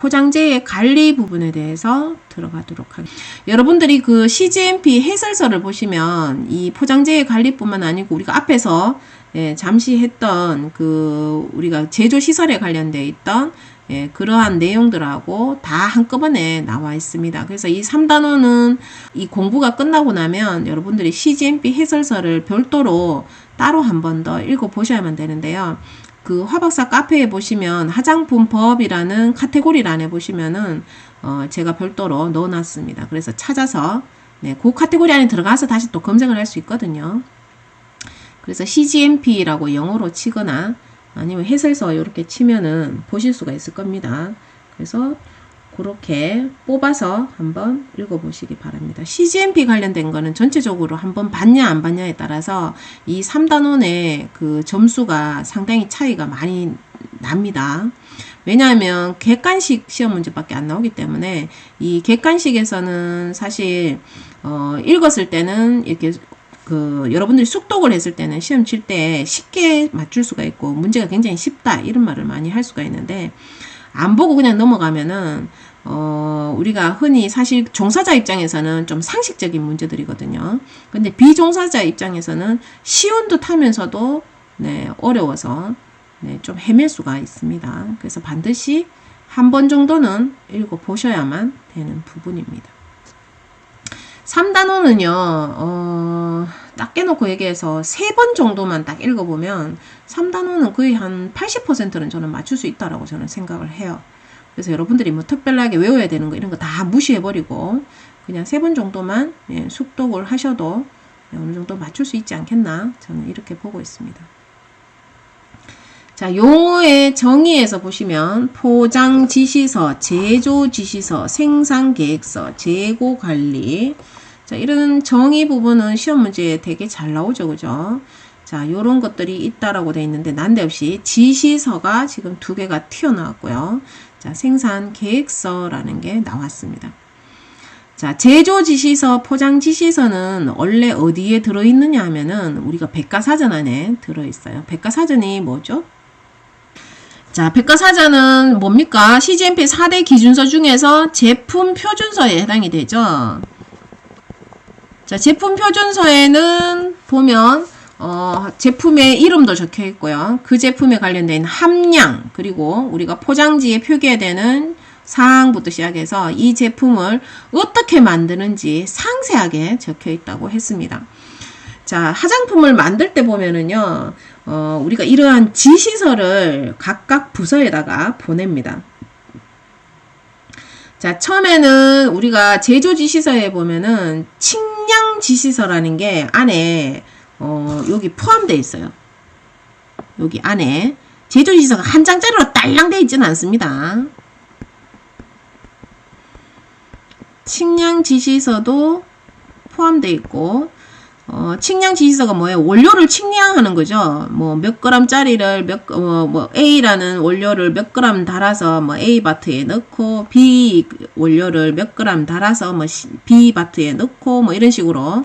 포장재의 관리 부분에 대해서 들어가도록 하겠습니다. 여러분들이 그 CGMP 해설서를 보시면 이 포장재의 관리뿐만 아니고 우리가 앞에서 잠시 했던 그 우리가 제조시설에 관련되어 있던 그러한 내용들하고 다 한꺼번에 나와 있습니다. 그래서 이 3단원은 이 공부가 끝나고 나면 여러분들이 CGMP 해설서를 별도로 따로 한 번 더 읽어보셔야만 되는데요. 그 화박사 카페에 보시면 화장품법이라는 카테고리란에 보시면은 제가 별도로 넣어놨습니다. 그래서 찾아서 그 카테고리 안에 들어가서 다시 또 검색을 할 수 있거든요. 그래서 CGMP라고 영어로 치거나 아니면 해설서 이렇게 치면은 보실 수가 있을 겁니다. 그래서 그렇게 뽑아서 한번 읽어보시기 바랍니다. CGMP 관련된 거는 전체적으로 한번 봤냐 안 봤냐에 따라서 이 3단원의 그 점수가 상당히 차이가 많이 납니다. 왜냐하면 객관식 시험 문제밖에 안 나오기 때문에 이 객관식에서는 사실 읽었을 때는 이렇게 여러분들이 숙독을 했을 때는 시험 칠 때 쉽게 맞출 수가 있고 문제가 굉장히 쉽다 이런 말을 많이 할 수가 있는데 안 보고 그냥 넘어가면은 우리가 흔히 사실 종사자 입장에서는 좀 상식적인 문제들이거든요. 근데 비종사자 입장에서는 쉬운 듯 하면서도 어려워서 좀 헤맬 수가 있습니다. 그래서 반드시 한 번 정도는 읽어보셔야만 되는 부분입니다. 3단원은요, 딱 깨놓고 얘기해서 3번 정도만 딱 읽어보면 3단원은 거의 한 80%는 저는 맞출 수 있다라고 저는 생각을 해요. 그래서 여러분들이 뭐 특별하게 외워야 되는 거 이런 거 다 무시해버리고 그냥 3번 정도만 숙독을 하셔도 어느 정도 맞출 수 있지 않겠나 저는 이렇게 보고 있습니다. 자, 용어의 정의에서 보시면 포장지시서, 제조지시서, 생산계획서, 재고관리. 자, 이런 정의 부분은 시험 문제에 되게 잘 나오죠. 그죠? 자, 요런 것들이 있다라고 되어 있는데 난데없이 지시서가 지금 2개가 튀어나왔고요. 자, 생산계획서라는 게 나왔습니다. 자, 제조지시서, 포장지시서는 원래 어디에 들어있느냐 하면은 우리가 백과사전 안에 들어있어요. 백과사전이 뭐죠? 자, 백과사전은 뭡니까? CGMP 4대 기준서 중에서 제품 표준서에 해당이 되죠. 자, 제품 표준서에는 보면 제품의 이름도 적혀 있고요. 그 제품에 관련된 함량, 그리고 우리가 포장지에 표기해야 되는 사항부터 시작해서 이 제품을 어떻게 만드는지 상세하게 적혀 있다고 했습니다. 자, 화장품을 만들 때 보면은요, 우리가 이러한 지시서를 각각 부서에다가 보냅니다. 자, 처음에는 우리가 제조지시서에 보면은 측량지시서라는 게 안에, 여기 포함되어 있어요. 여기 안에. 제조지시서가 한 장짜리로 딸랑 되어 있지는 않습니다. 측량지시서도 포함되어 있고, 측량 지시서가 뭐예요? 원료를 측량하는 거죠. 뭐 몇 그램짜리를 A라는 원료를 몇 그램 달아서 뭐 A 바트에 넣고 B 원료를 몇 그램 달아서 뭐 B 바트에 넣고 뭐 이런 식으로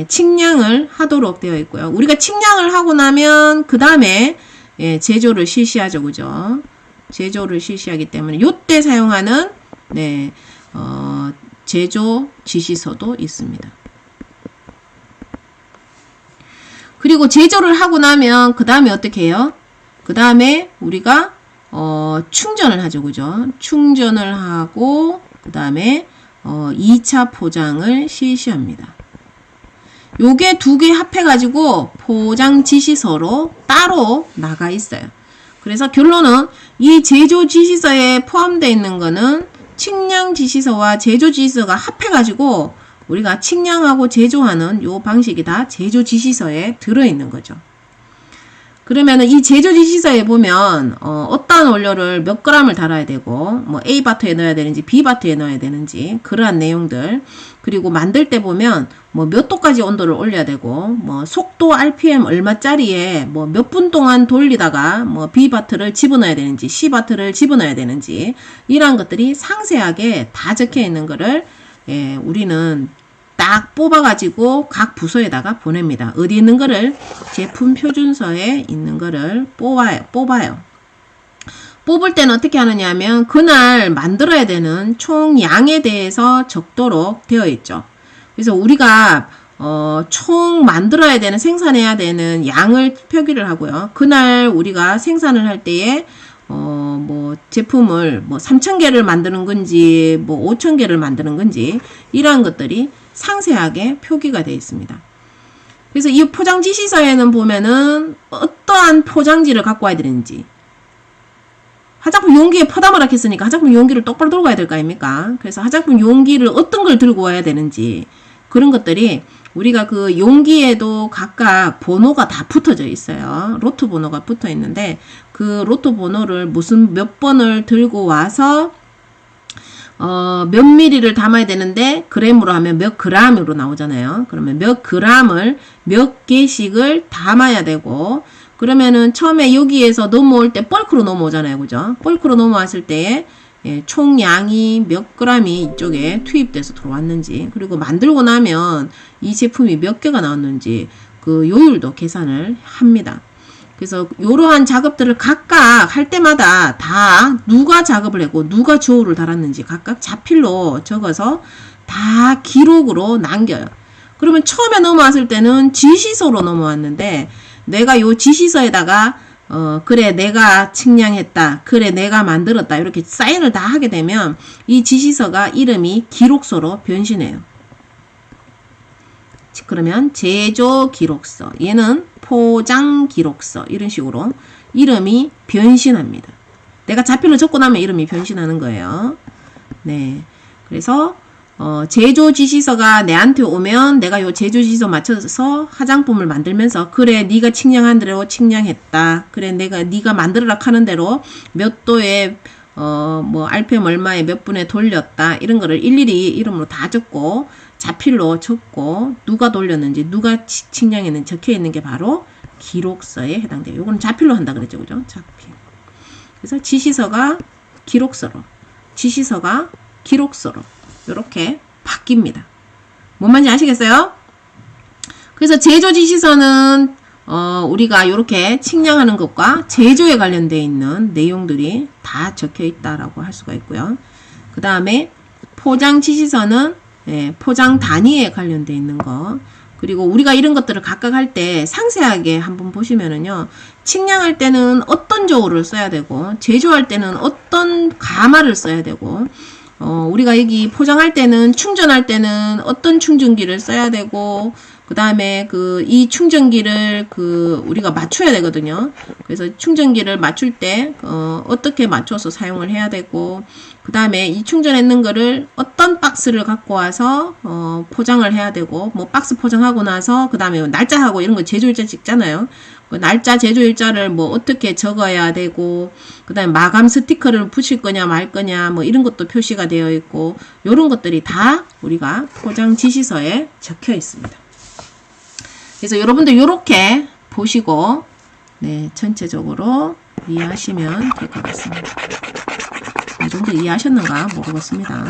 측량을 하도록 되어 있고요. 우리가 측량을 하고 나면 그 다음에 제조를 실시하죠, 그죠? 제조를 실시하기 때문에 요때 사용하는 제조 지시서도 있습니다. 그리고 제조를 하고 나면 그 다음에 어떻게 해요? 그 다음에 우리가 충전을 하죠. 그죠? 충전을 하고 그 다음에 2차 포장을 실시합니다. 요게 2개 합해가지고 포장 지시서로 따로 나가 있어요. 그래서 결론은 이 제조 지시서에 포함되어 있는 거는 측량 지시서와 제조 지시서가 합해가지고 우리가 측량하고 제조하는 요 방식이 다 제조 지시서에 들어있는 거죠. 그러면은 이 제조 지시서에 보면 어떠한 원료를 몇 g을 달아야 되고 뭐 A 바트에 넣어야 되는지 B 바트에 넣어야 되는지 그러한 내용들, 그리고 만들 때 보면 뭐 몇 도까지 온도를 올려야 되고 뭐 속도 RPM 얼마짜리에 뭐 몇 분 동안 돌리다가 뭐 B 바트를 집어넣어야 되는지 C 바트를 집어넣어야 되는지 이러한 것들이 상세하게 다 적혀 있는 거를 우리는 딱 뽑아가지고 각 부서에다가 보냅니다. 어디 있는 거를 제품 표준서에 있는 거를 뽑아요. 뽑을 때는 어떻게 하느냐 하면 그날 만들어야 되는 총 양에 대해서 적도록 되어 있죠. 그래서 우리가 총 만들어야 되는 생산해야 되는 양을 표기를 하고요. 그날 우리가 생산을 할 때에 뭐 제품을 뭐 3,000개를 만드는 건지 뭐 5,000개를 만드는 건지 이러한 것들이 상세하게 표기가 되어 있습니다. 그래서 이 포장 지시서에는 보면은 어떠한 포장지를 갖고 와야 되는지, 화장품 용기에 퍼담으라 했으니까 화장품 용기를 똑바로 들고 와야 될 거 아닙니까? 그래서 화장품 용기를 어떤 걸 들고 와야 되는지 그런 것들이 우리가 그 용기에도 각각 번호가 다 붙어져 있어요. 로트 번호가 붙어 있는데 그 로트 번호를 무슨 몇 번을 들고 와서 몇 미리를 담아야 되는데 그램으로 하면 몇 그램으로 나오잖아요. 그러면 몇 그램을 몇 개씩을 담아야 되고, 그러면은 처음에 여기에서 넘어올 때 벌크로 넘어오잖아요. 그죠? 벌크로 넘어왔을 때에 총 양이 몇 그램이 이쪽에 투입돼서 들어왔는지, 그리고 만들고 나면 이 제품이 몇 개가 나왔는지 그 요율도 계산을 합니다. 그래서 이러한 작업들을 각각 할 때마다 다 누가 작업을 했고 누가 저울을 달았는지 각각 자필로 적어서 다 기록으로 남겨요. 그러면 처음에 넘어왔을 때는 지시서로 넘어왔는데 내가 요 지시서에다가 그래 내가 측량했다, 그래 내가 만들었다 이렇게 사인을 다 하게 되면 이 지시서가 이름이 기록서로 변신해요. 그러면 제조 기록서, 얘는 포장 기록서, 이런 식으로 이름이 변신합니다. 내가 자필로 적고 나면 이름이 변신하는 거예요. 네. 그래서 제조 지시서가 내한테 오면 내가 요 제조 지시서 맞춰서 화장품을 만들면서 그래 네가 측량한 대로 측량했다, 그래 네가 만들어라 하는 대로 몇 도에 뭐 RPM 얼마에 몇 분에 돌렸다, 이런 거를 일일이 이름으로 다 적고 자필로 적고 누가 돌렸는지 누가 측량했는지 적혀 있는 게 바로 기록서에 해당돼요. 요거는 자필로 한다 그랬죠. 그죠? 자필. 그래서 지시서가 기록서로, 지시서가 기록서로 이렇게 바뀝니다. 뭔 말인지 아시겠어요? 그래서 제조 지시서는 우리가 이렇게 측량하는 것과 제조에 관련되어 있는 내용들이 다 적혀 있다라고 할 수가 있고요. 그 다음에 포장 지시서는 포장 단위에 관련되어 있는 거, 그리고 우리가 이런 것들을 각각 할 때 상세하게 한번 보시면은요, 측량할 때는 어떤 저울을 써야 되고 제조할 때는 어떤 가마를 써야 되고, 우리가 여기 포장할 때는 충전할 때는 어떤 충전기를 써야 되고, 그 다음에 이 충전기를 우리가 맞춰야 되거든요. 그래서 충전기를 맞출 때 어떻게 맞춰서 사용을 해야 되고, 그 다음에 이 충전했는 거를 어떤 박스를 갖고 와서 포장을 해야 되고, 뭐 박스 포장하고 나서 그 다음에 날짜하고 이런 거 제조일자 찍잖아요. 그 날짜 제조일자를 뭐 어떻게 적어야 되고, 그 다음에 마감 스티커를 붙일 거냐 말 거냐 뭐 이런 것도 표시가 되어 있고, 요런 것들이 다 우리가 포장 지시서에 적혀 있습니다. 그래서 여러분들 요렇게 보시고 전체적으로 이해하시면 될 것 같습니다. 이 정도 이해하셨는가 모르겠습니다.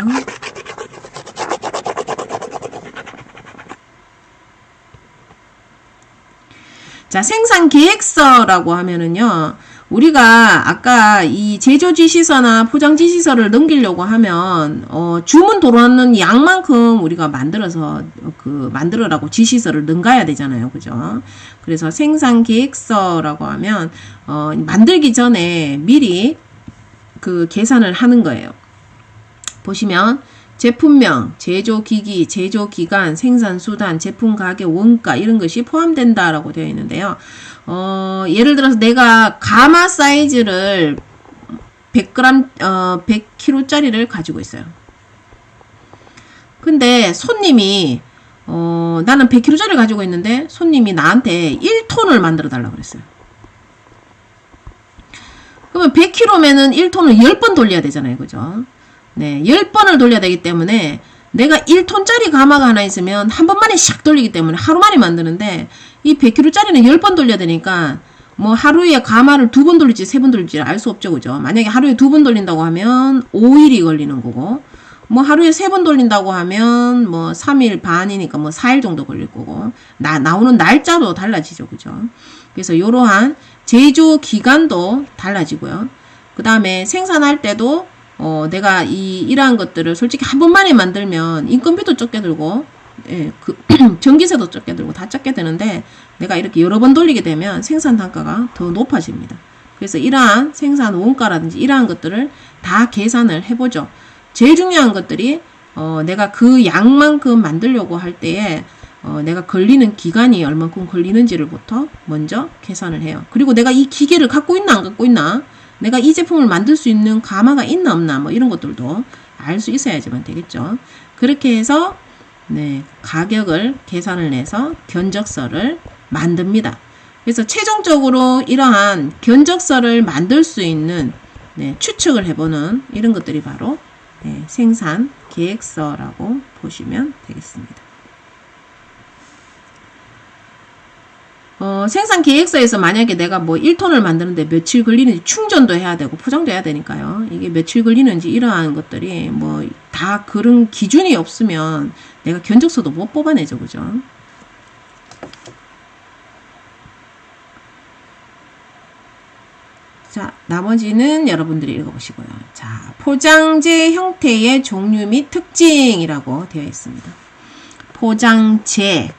자, 생산 계획서라고 하면은요, 우리가 아까 이 제조 지시서나 포장 지시서를 넘기려고 하면 주문 들어오는 양만큼 우리가 만들어서 만들어라고 지시서를 넘가야 되잖아요. 그죠? 그래서 생산 계획서라고 하면 만들기 전에 미리 계산을 하는 거예요. 보시면 제품명, 제조기기, 제조기간, 생산수단, 제품 가격, 원가 이런 것이 포함된다라고 되어 있는데요. 예를 들어서 내가 가마 사이즈를 100g, 100kg짜리를 가지고 있어요. 근데 손님이 나는 100kg짜리를 가지고 있는데 손님이 나한테 1톤을 만들어 달라고 그랬어요. 그러면 100kg면은 1톤을 10번 돌려야 되잖아요. 그죠? 네, 10번을 돌려야 되기 때문에 내가 1톤짜리 가마가 하나 있으면 한 번만에 샥 돌리기 때문에 하루 만에 만드는데, 이 100kg짜리는 10번 돌려야 되니까 뭐 하루에 가마를 2번 돌릴지 3번 돌릴지 알 수 없죠. 그죠? 만약에 하루에 2번 돌린다고 하면 5일이 걸리는 거고, 뭐 하루에 3번 돌린다고 하면 뭐 3일 반이니까 뭐 4일 정도 걸릴 거고, 나오는 날짜도 달라지죠. 그죠? 그래서 이러한 제조 기간도 달라지고요. 그 다음에 생산할 때도 내가 이러한 것들을 솔직히 한 번만에 만들면 인건비도 적게 들고, 예, 전기세도 적게 들고 다 적게 되는데, 내가 이렇게 여러 번 돌리게 되면 생산 단가가 더 높아집니다. 그래서 이러한 생산 원가라든지 이러한 것들을 다 계산을 해보죠. 제일 중요한 것들이 내가 그 양만큼 만들려고 할 때에 내가 걸리는 기간이 얼만큼 걸리는지를부터 먼저 계산을 해요. 그리고 내가 이 기계를 갖고 있나 안 갖고 있나, 내가 이 제품을 만들 수 있는 가마가 있나 없나, 뭐 이런 것들도 알 수 있어야지만 되겠죠. 그렇게 해서 네, 가격을 계산을 해서 견적서를 만듭니다. 그래서 최종적으로 이러한 견적서를 만들 수 있는 네, 추측을 해보는 이런 것들이 바로 네, 생산 계획서라고 보시면 되겠습니다. 생산 계획서에서 만약에 내가 뭐 1톤을 만드는데 며칠 걸리는지 충전도 해야 되고 포장도 해야 되니까요. 이게 며칠 걸리는지 이러한 것들이 뭐 다 그런 기준이 없으면 내가 견적서도 못 뽑아내죠. 그죠? 자, 나머지는 여러분들이 읽어보시고요. 자, 포장재 형태의 종류 및 특징이라고 되어 있습니다. 포장재.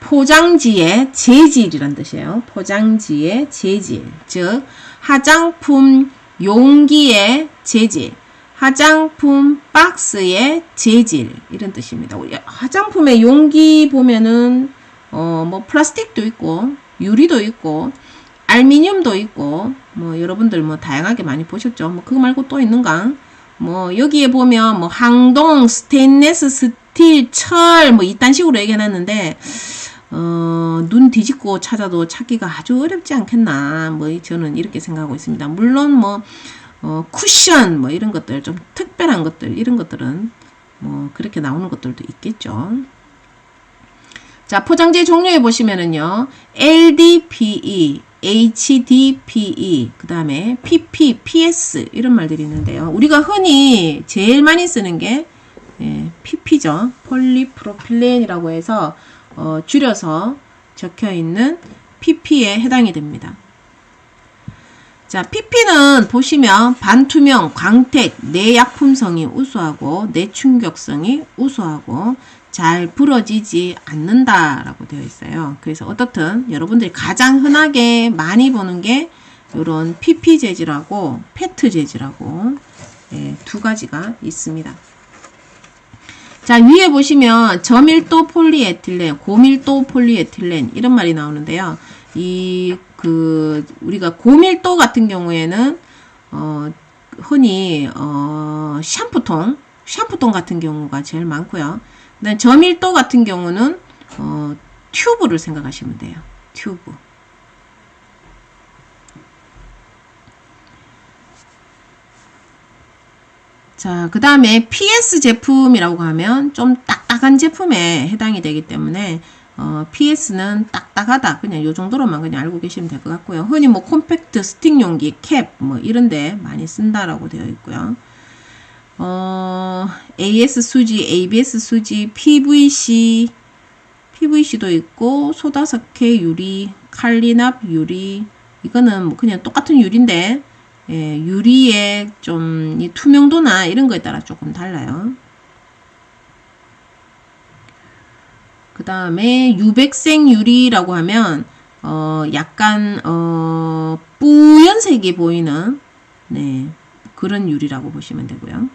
포장지의 재질이란 뜻이에요. 포장지의 재질. 즉, 화장품 용기의 재질. 화장품 박스의 재질. 이런 뜻입니다. 우리 화장품의 용기 보면은, 뭐, 플라스틱도 있고, 유리도 있고, 알미늄도 있고, 뭐, 여러분들 뭐, 다양하게 많이 보셨죠? 뭐, 그거 말고 또 있는가? 뭐, 여기에 보면, 뭐, 항동, 스테인레스, 스틸, 철, 뭐, 이딴 식으로 얘기해놨는데, 눈 뒤집고 찾아도 찾기가 아주 어렵지 않겠나. 뭐, 저는 이렇게 생각하고 있습니다. 물론, 뭐, 쿠션, 뭐, 이런 것들, 좀 특별한 것들, 이런 것들은, 뭐, 그렇게 나오는 것들도 있겠죠. 자, 포장재 종류에 보시면은요, LDPE, HDPE, 그 다음에 PP, PS, 이런 말들이 있는데요. 우리가 흔히 제일 많이 쓰는 게, PP죠. 폴리프로필렌이라고 해서, 줄여서 적혀 있는 PP에 해당이 됩니다. 자, PP는 보시면 반투명, 광택, 내약품성이 우수하고 내충격성이 우수하고 잘 부러지지 않는다라고 되어 있어요. 그래서 어떻든 여러분들이 가장 흔하게 많이 보는 게 이런 PP 재질하고 페트 재질하고 두 가지가 있습니다. 자, 위에 보시면 저밀도 폴리에틸렌, 고밀도 폴리에틸렌 이런 말이 나오는데요. 우리가 고밀도 같은 경우에는 흔히 샴푸통 같은 경우가 제일 많고요. 그다음 저밀도 같은 경우는 튜브를 생각하시면 돼요. 튜브. 자, 그 다음에 PS 제품이라고 하면 좀 딱딱한 제품에 해당이 되기 때문에 PS는 딱딱하다. 그냥 요 정도로만 그냥 알고 계시면 될 것 같고요. 흔히 뭐 콤팩트, 스틱 용기, 캡 뭐 이런데 많이 쓴다라고 되어 있고요. AS 수지, ABS 수지, PVC도 있고 소다석회 유리, 칼리납 유리 이거는 뭐 그냥 똑같은 유리인데 유리의 좀 이 투명도나 이런 거에 따라 조금 달라요. 그 다음에 유백색 유리라고 하면 약간 뿌연색이 보이는 그런 유리라고 보시면 되고요.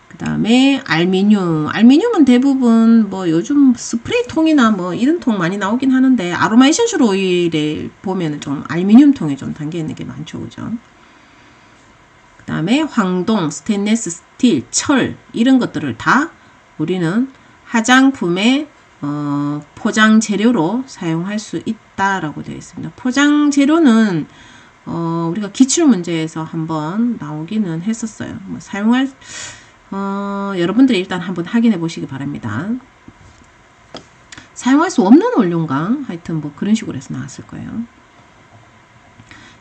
그 다음에 알미늄은 대부분 뭐 요즘 스프레이 통이나 뭐 이런 통 많이 나오긴 하는데 아로마 에센셜 오일에 보면은 좀 알미늄 통에 좀 담겨 있는 게 많죠, 그죠? 그 다음에 황동, 스테인레스 스틸, 철 이런 것들을 다 우리는 화장품의 포장 재료로 사용할 수 있다라고 되어 있습니다. 포장 재료는 우리가 기출 문제에서 한번 나오기는 했었어요. 뭐 사용할 여러분들이 일단 한번 확인해 보시기 바랍니다. 사용할 수 없는 원료인가? 하여튼 뭐 그런 식으로 해서 나왔을 거예요.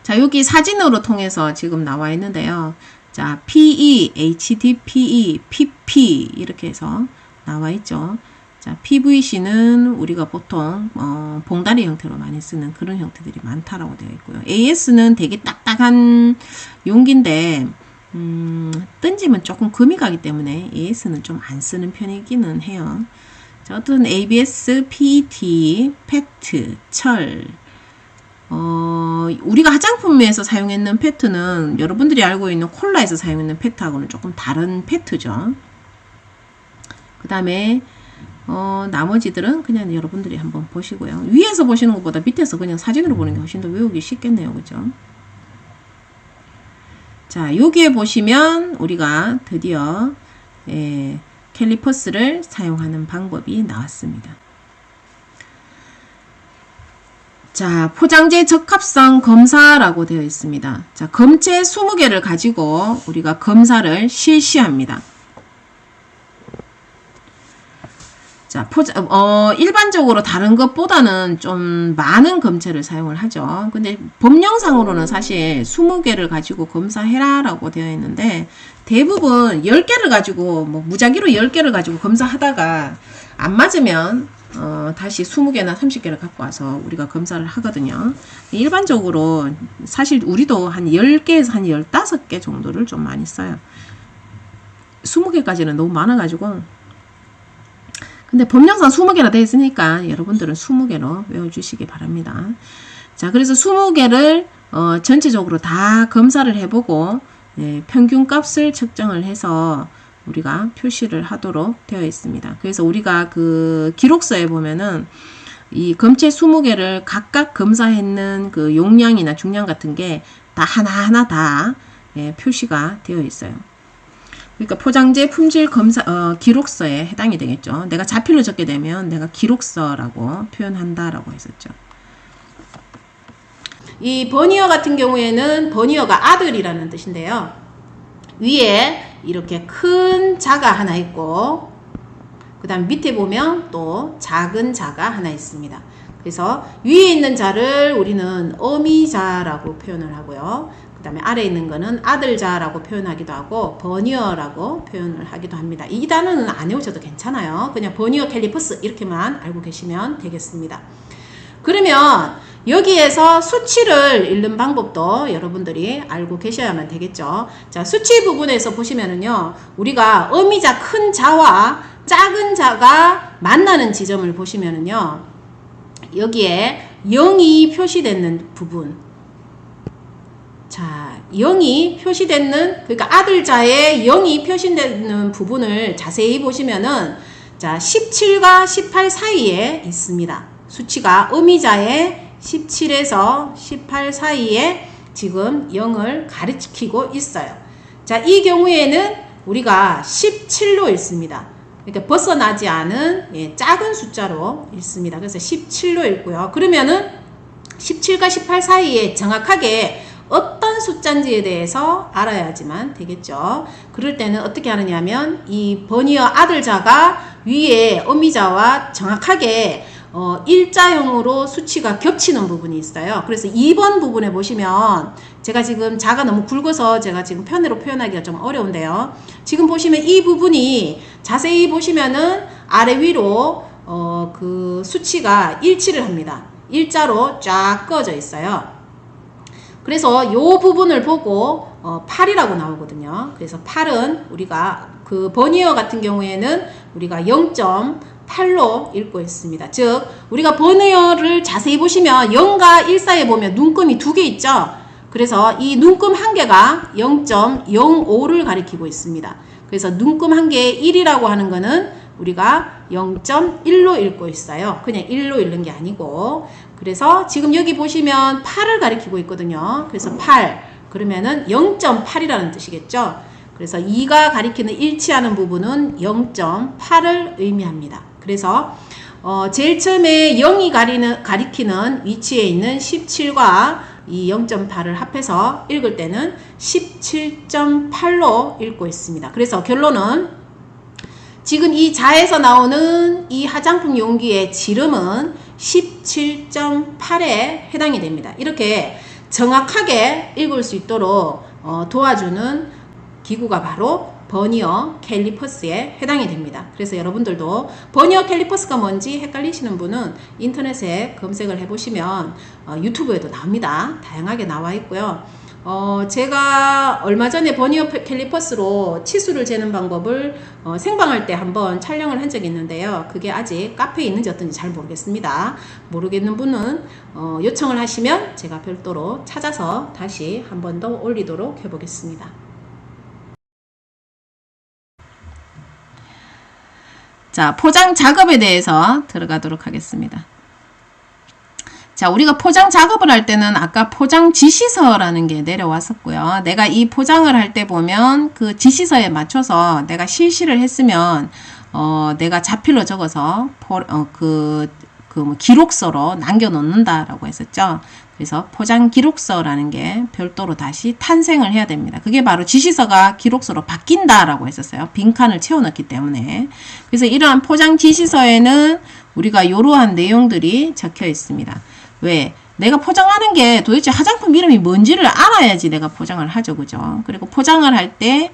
자, 여기 사진으로 통해서 지금 나와 있는데요. 자, PE, HDPE, PP 이렇게 해서 나와 있죠. 자, PVC는 우리가 보통 봉다리 형태로 많이 쓰는 그런 형태들이 많다라고 되어 있고요. AS는 되게 딱딱한 차단 용기인데 던지면 조금 금이 가기 때문에 AS는 좀 안 쓰는 편이기는 해요. 자, 어떤 ABS, PET, 페트, 철, 우리가 화장품에서 사용했는 페트는 여러분들이 알고 있는 콜라에서 사용했는 페트하고는 조금 다른 페트죠. 그 다음에 나머지들은 그냥 여러분들이 한번 보시고요. 위에서 보시는 것보다 밑에서 그냥 사진으로 보는 게 훨씬 더 외우기 쉽겠네요. 그죠? 자, 여기에 보시면 우리가 드디어 캘리퍼스를 사용하는 방법이 나왔습니다. 자, 포장재 적합성 검사라고 되어 있습니다. 자, 검체 20개를 가지고 우리가 검사를 실시합니다. 자, 일반적으로 다른 것보다는 좀 많은 검체를 사용을 하죠. 근데 법령상으로는 사실 20개를 가지고 검사해라 라고 되어 있는데, 대부분 10개를 가지고, 무작위로 10개를 가지고 검사하다가 안 맞으면 다시 20개나 30개를 갖고 와서 우리가 검사를 하거든요. 일반적으로 사실 우리도 한 10개에서 한 15개 정도를 좀 많이 써요. 20개까지는 너무 많아가지고. 근데 법령상 20개나 되어 있으니까 여러분들은 20개로 외워주시기 바랍니다. 자, 그래서 20개를 전체적으로 다 검사를 해보고 평균 값을 측정을 해서 우리가 표시를 하도록 되어 있습니다. 그래서 우리가 그 기록서에 보면은 이 검체 20개를 각각 검사했는 그 용량이나 중량 같은 게 다 하나하나 다 표시가 되어 있어요. 그러니까 포장재 품질 검사 기록서에 해당이 되겠죠. 내가 자필로 적게 되면 내가 기록서라고 표현한다라고 했었죠. 이 버니어 같은 경우에는 버니어가 아들이라는 뜻인데요. 위에 이렇게 큰 자가 하나 있고 그 다음 밑에 보면 또 작은 자가 하나 있습니다. 그래서 위에 있는 자를 우리는 어미자라고 표현을 하고요. 그 다음에 아래에 있는 거는 아들자라고 표현하기도 하고 버니어라고 표현을 하기도 합니다. 이 단어는 안 외우셔도 괜찮아요. 그냥 버니어 캘리퍼스 이렇게만 알고 계시면 되겠습니다. 그러면 여기에서 수치를 읽는 방법도 여러분들이 알고 계셔야만 되겠죠. 자, 수치 부분에서 보시면은요, 우리가 어미자 큰 자와 작은 자가 만나는 지점을 보시면은요, 여기에 0이 표시되는 부분. 자, 0이 표시되는, 그러니까 아들자에 0이 표시되는 부분을 자세히 보시면은, 자, 17과 18 사이에 있습니다. 수치가 어미자에 17에서 18 사이에 지금 0을 가리키고 있어요. 자, 이 경우에는 우리가 17로 읽습니다. 그러니까 벗어나지 않은 작은 숫자로 읽습니다. 그래서 17로 읽고요. 그러면은 17과 18 사이에 정확하게 어떤 숫자인지에 대해서 알아야지만 되겠죠. 그럴 때는 어떻게 하느냐면 이 버니어 아들자가 위에 어미자와 정확하게 일자형으로 수치가 겹치는 부분이 있어요. 그래서 2번 부분에 보시면 제가 지금 자가 너무 굵어서 제가 지금 편으로 표현하기가 좀 어려운데요. 지금 보시면 이 부분이 자세히 보시면은 아래 위로 그 수치가 일치를 합니다. 일자로 쫙 꺼져 있어요. 그래서 이 부분을 보고 8이라고 나오거든요. 그래서 8은 우리가 그 버니어 같은 경우에는 우리가 0.8로 읽고 있습니다. 즉 우리가 버니어를 자세히 보시면 0과 1 사이에 보면 눈금이 2개 있죠. 그래서 이 눈금 한 개가 0.05를 가리키고 있습니다. 그래서 눈금 한 개에 1이라고 하는 거는 우리가 0.1로 읽고 있어요. 그냥 1로 읽는 게 아니고. 그래서 지금 여기 보시면 8을 가리키고 있거든요. 그래서 8 그러면은 0.8이라는 뜻이겠죠. 그래서 2가 가리키는 일치하는 부분은 0.8을 의미합니다. 그래서 제일 처음에 0이 가리키는 위치에 있는 17과 이 0.8을 합해서 읽을 때는 17.8로 읽고 있습니다. 그래서 결론은 지금 이 자에서 나오는 이 화장품 용기의 지름은 17.8에 해당이 됩니다. 이렇게 정확하게 읽을 수 있도록 도와주는 기구가 바로 버니어 캘리퍼스에 해당이 됩니다. 그래서 여러분들도 버니어 캘리퍼스가 뭔지 헷갈리시는 분은 인터넷에 검색을 해보시면 유튜브에도 나옵니다. 다양하게 나와 있고요. 제가 얼마 전에 버니어 캘리퍼스로 치수를 재는 방법을 생방할 때 한번 촬영을 한 적이 있는데요. 그게 아직 카페에 있는지 어떤지 잘 모르겠습니다. 모르겠는 분은 요청을 하시면 제가 별도로 찾아서 다시 한 번 더 올리도록 해보겠습니다. 자, 포장 작업에 대해서 들어가도록 하겠습니다. 자, 우리가 포장 작업을 할 때는 아까 포장 지시서라는 게 내려왔었고요. 내가 이 포장을 할 때 보면 그 지시서에 맞춰서 내가 실시를 했으면 내가 자필로 적어서 뭐 기록서로 남겨놓는다라고 했었죠. 그래서 포장 기록서라는 게 별도로 다시 탄생을 해야 됩니다. 그게 바로 지시서가 기록서로 바뀐다라고 했었어요. 빈칸을 채워넣기 때문에. 그래서 이러한 포장 지시서에는 우리가 이러한 내용들이 적혀 있습니다. 왜? 내가 포장하는 게 도대체 화장품 이름이 뭔지를 알아야지 내가 포장을 하죠. 그죠? 그리고 포장을 할 때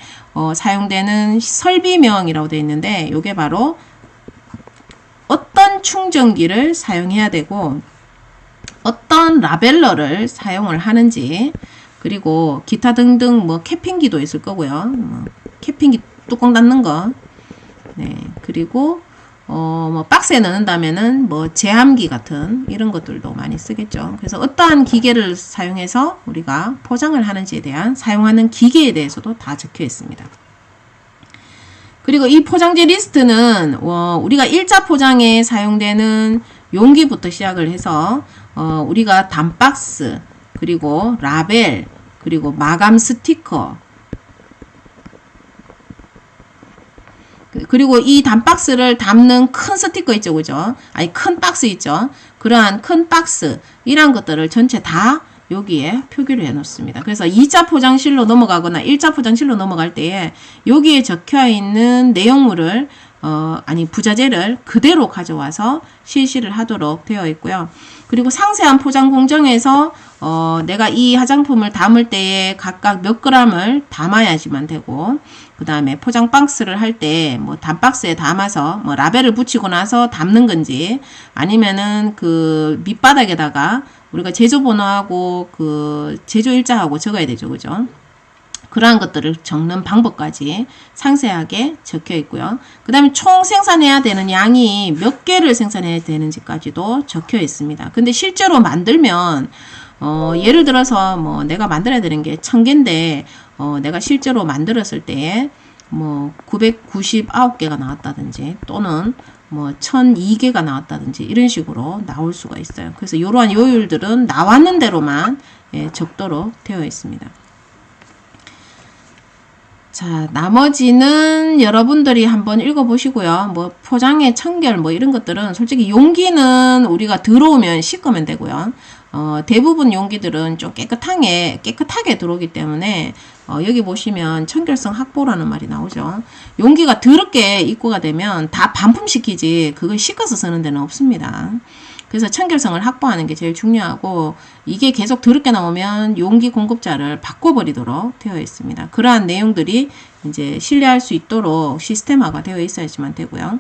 사용되는 설비명이라고 되어 있는데 이게 바로 어떤 충전기를 사용해야 되고 어떤 라벨러를 사용을 하는지, 그리고 기타 등등 뭐 캐핑기도 있을 거고요. 캐핑기 뚜껑 닫는 거. 네. 그리고 뭐 박스에 넣는다면은 뭐 제함기 같은 이런 것들도 많이 쓰겠죠. 그래서 어떠한 기계를 사용해서 우리가 포장을 하는지에 대한 사용하는 기계에 대해서도 다 적혀 있습니다. 그리고 이 포장재 리스트는 우리가 1차 포장에 사용되는 용기부터 시작을 해서 우리가 단박스, 그리고 라벨, 그리고 마감 스티커, 그리고 이 단박스를 담는 큰 스티커 있죠, 그죠? 아니, 큰 박스 있죠? 그러한 큰 박스, 이런 것들을 전체 다 여기에 표기를 해 놓습니다. 그래서 2차 포장실로 넘어가거나 1차 포장실로 넘어갈 때에 여기에 적혀 있는 내용물을 부자재를 그대로 가져와서 실시를 하도록 되어 있고요. 그리고 상세한 포장 공정에서 내가 이 화장품을 담을 때에 각각 몇 g을 담아야지만 되고, 그 다음에 포장 박스를 할 때 뭐 단박스에 담아서 뭐 라벨을 붙이고 나서 담는 건지, 아니면은 그 밑바닥에다가 우리가 제조번호하고 그 제조일자하고 적어야 되죠. 그죠? 그러한 것들을 적는 방법까지 상세하게 적혀 있고요. 그 다음에 총 생산해야 되는 양이 몇 개를 생산해야 되는지까지도 적혀 있습니다. 근데 실제로 만들면 예를 들어서 뭐 내가 만들어야 되는 게 1000개인데 내가 실제로 만들었을 때 뭐 999개가 나왔다든지 또는 뭐 1002개가 나왔다든지 이런 식으로 나올 수가 있어요. 그래서 이러한 요율들은 나왔는 대로만 적도록 되어 있습니다. 자, 나머지는 여러분들이 한번 읽어보시고요. 뭐 포장의 청결 뭐 이런 것들은 솔직히 용기는 우리가 들어오면 씻으면 되고요. 대부분 용기들은 좀 깨끗하게 들어오기 때문에 여기 보시면 청결성 확보라는 말이 나오죠. 용기가 더럽게 입고가 되면 다 반품시키지 그걸 씻어서 쓰는 데는 없습니다. 그래서 청결성을 확보하는 게 제일 중요하고, 이게 계속 더럽게 나오면 용기 공급자를 바꿔버리도록 되어 있습니다. 그러한 내용들이 이제 신뢰할 수 있도록 시스템화가 되어 있어야지만 되고요.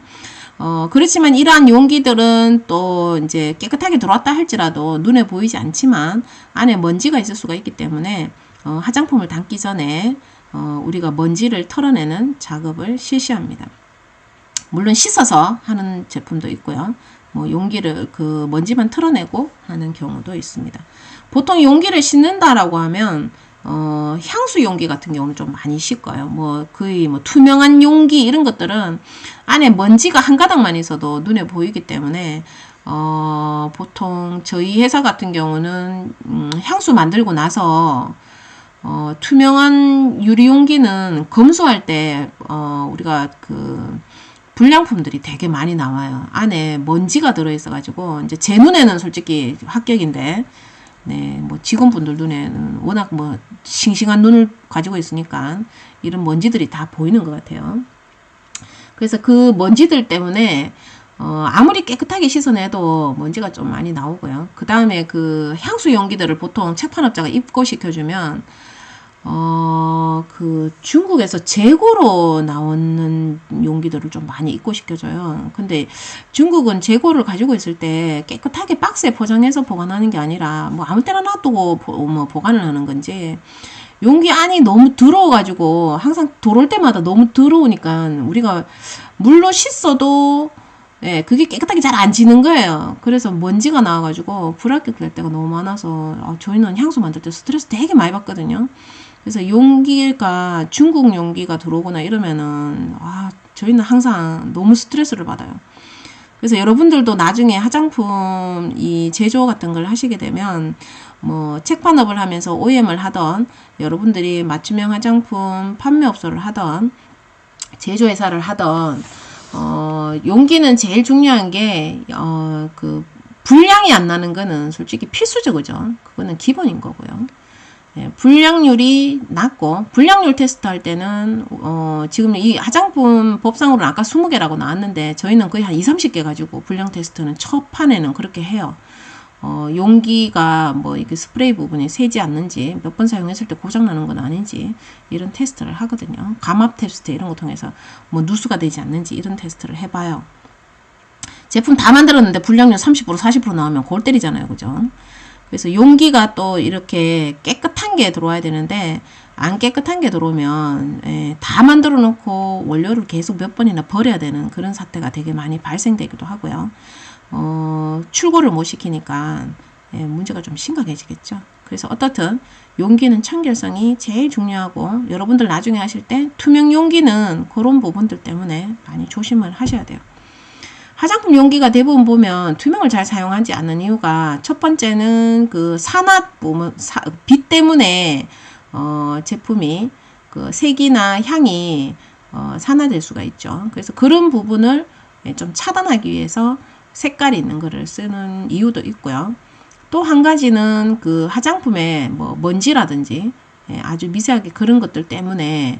그렇지만 이러한 용기들은 또 이제 깨끗하게 들어왔다 할지라도 눈에 보이지 않지만 안에 먼지가 있을 수가 있기 때문에 화장품을 담기 전에 우리가 먼지를 털어내는 작업을 실시합니다. 물론 씻어서 하는 제품도 있고요. 뭐 용기를 그 먼지만 털어내고 하는 경우도 있습니다. 보통 용기를 씻는다라고 하면 향수 용기 같은 경우는 좀 많이 씻어요. 뭐 거의 뭐 투명한 용기 이런 것들은 안에 먼지가 한 가닥만 있어도 눈에 보이기 때문에 보통 저희 회사 같은 경우는 향수 만들고 나서 투명한 유리 용기는 검수할 때 우리가 그 불량품들이 되게 많이 나와요. 안에 먼지가 들어있어 가지고 이제 제 눈에는 솔직히 합격인데, 네, 뭐 직원분들 눈에는 워낙 뭐 싱싱한 눈을 가지고 있으니까 이런 먼지들이 다 보이는 것 같아요. 그래서 그 먼지들 때문에 아무리 깨끗하게 씻어내도 먼지가 좀 많이 나오고요. 그 다음에 그 향수 용기들을 보통 책판업자가 입고시켜주면 그 중국에서 재고로 나오는 용기들을 좀 많이 입고시켜줘요. 근데 중국은 재고를 가지고 있을 때 깨끗하게 박스에 포장해서 보관하는 게 아니라 뭐 아무 때나 놔두고 보관을 하는 건지, 용기 안이 너무 더러워가지고 항상 들어올 때마다 너무 더러우니까 우리가 물로 씻어도 예, 그게 깨끗하게 잘 안 지는 거예요. 그래서 먼지가 나와가지고 불합격될 때가 너무 많아서 저희는 향수 만들 때 스트레스 되게 많이 받거든요. 그래서 용기가 중국 용기가 들어오거나 이러면은 저희는 항상 너무 스트레스를 받아요. 그래서 여러분들도 나중에 화장품 이 제조 같은 걸 하시게 되면 뭐 책판업을 하면서 OEM을 하던, 여러분들이 맞춤형 화장품 판매업소를 하던, 제조회사를 하던, 용기는 제일 중요한 게 그 불량이 안 나는 거는 솔직히 필수죠, 그죠? 그거는 기본인 거고요. 예, 불량률이 낮고, 불량률 테스트 할 때는 지금 이 화장품 법상으로는 아까 20개라고 나왔는데 저희는 거의 한 20-30개 가지고 불량 테스트는 첫 판에는 그렇게 해요. 용기가 뭐 이게 스프레이 부분이 새지 않는지, 몇 번 사용했을 때 고장나는 건 아닌지 이런 테스트를 하거든요. 감압 테스트 이런 거 통해서 뭐 누수가 되지 않는지 이런 테스트를 해봐요. 제품 다 만들었는데 불량률 30% 40% 나오면 골 때리잖아요, 그죠? 그래서 용기가 또 이렇게 깨끗한 게 들어와야 되는데, 안 깨끗한 게 들어오면 다 만들어 놓고 원료를 계속 몇 번이나 버려야 되는 그런 사태가 되게 많이 발생되기도 하고요. 출고를 못 시키니까 문제가 좀 심각해지겠죠. 그래서 어떻든 용기는 청결성이 제일 중요하고, 여러분들 나중에 하실 때 투명 용기는 그런 부분들 때문에 많이 조심을 하셔야 돼요. 화장품 용기가 대부분 보면 투명을 잘 사용하지 않는 이유가, 첫 번째는 그 산화 부분, 빛 때문에 제품이 그 색이나 향이 산화될 수가 있죠. 그래서 그런 부분을 좀 차단하기 위해서 색깔이 있는 거를 쓰는 이유도 있고요. 또 한 가지는 그 화장품에 뭐 먼지라든지 아주 미세하게 그런 것들 때문에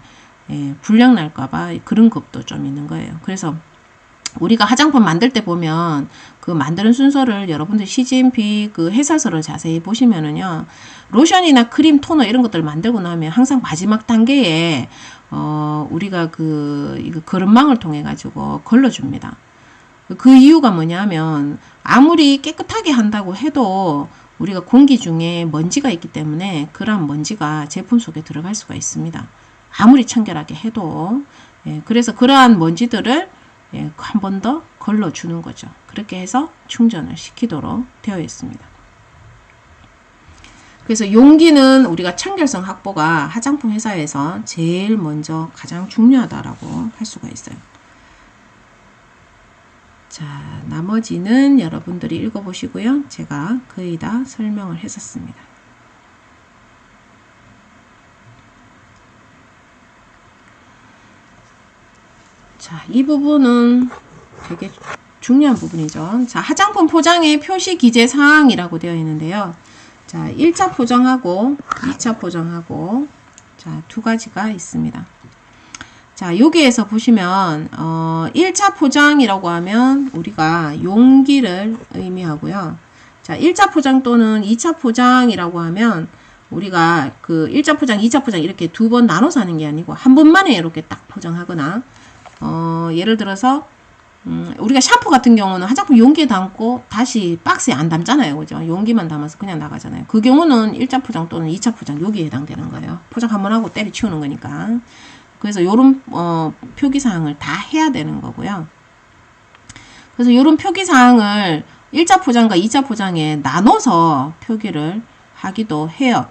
불량 날까봐 그런 겁도 좀 있는 거예요. 그래서 우리가 화장품 만들 때 보면 그 만드는 순서를 여러분들 CGMP 그 해설서를 자세히 보시면은요, 로션이나 크림, 토너 이런 것들 만들고 나면 항상 마지막 단계에 우리가 이거 거름망을 통해 가지고 걸러줍니다. 그 이유가 뭐냐면, 아무리 깨끗하게 한다고 해도 우리가 공기 중에 먼지가 있기 때문에 그런 먼지가 제품 속에 들어갈 수가 있습니다. 아무리 청결하게 해도. 그래서 그러한 먼지들을 한 번 더 걸러주는 거죠. 그렇게 해서 충전을 시키도록 되어 있습니다. 그래서 용기는 우리가 청결성 확보가 화장품 회사에서 제일 먼저 가장 중요하다라고 할 수가 있어요. 자, 나머지는 여러분들이 읽어보시고요. 제가 거의 다 설명을 했었습니다. 자, 이 부분은 되게 중요한 부분이죠. 자, 화장품 포장의 표시 기재 사항이라고 되어 있는데요. 자, 1차 포장하고 2차 포장하고 자, 두 가지가 있습니다. 자, 여기에서 보시면 1차 포장이라고 하면 우리가 용기를 의미하고요. 자, 1차 포장 또는 2차 포장이라고 하면 우리가 그 1차 포장, 2차 포장 이렇게 두 번 나눠서 하는 게 아니고 한 번만에 이렇게 딱 포장하거나, 예를 들어서 우리가 샴푸 같은 경우는 화장품 용기에 담고 다시 박스에 안 담잖아요, 그죠? 용기만 담아서 그냥 나가잖아요. 그 경우는 1차 포장 또는 2차 포장 여기에 해당되는 거예요. 포장 한번 하고 때려치우는 거니까. 그래서 요런 표기사항을 다 해야 되는 거고요. 그래서 요런 표기사항을 1차 포장과 2차 포장에 나눠서 표기를 하기도 해요.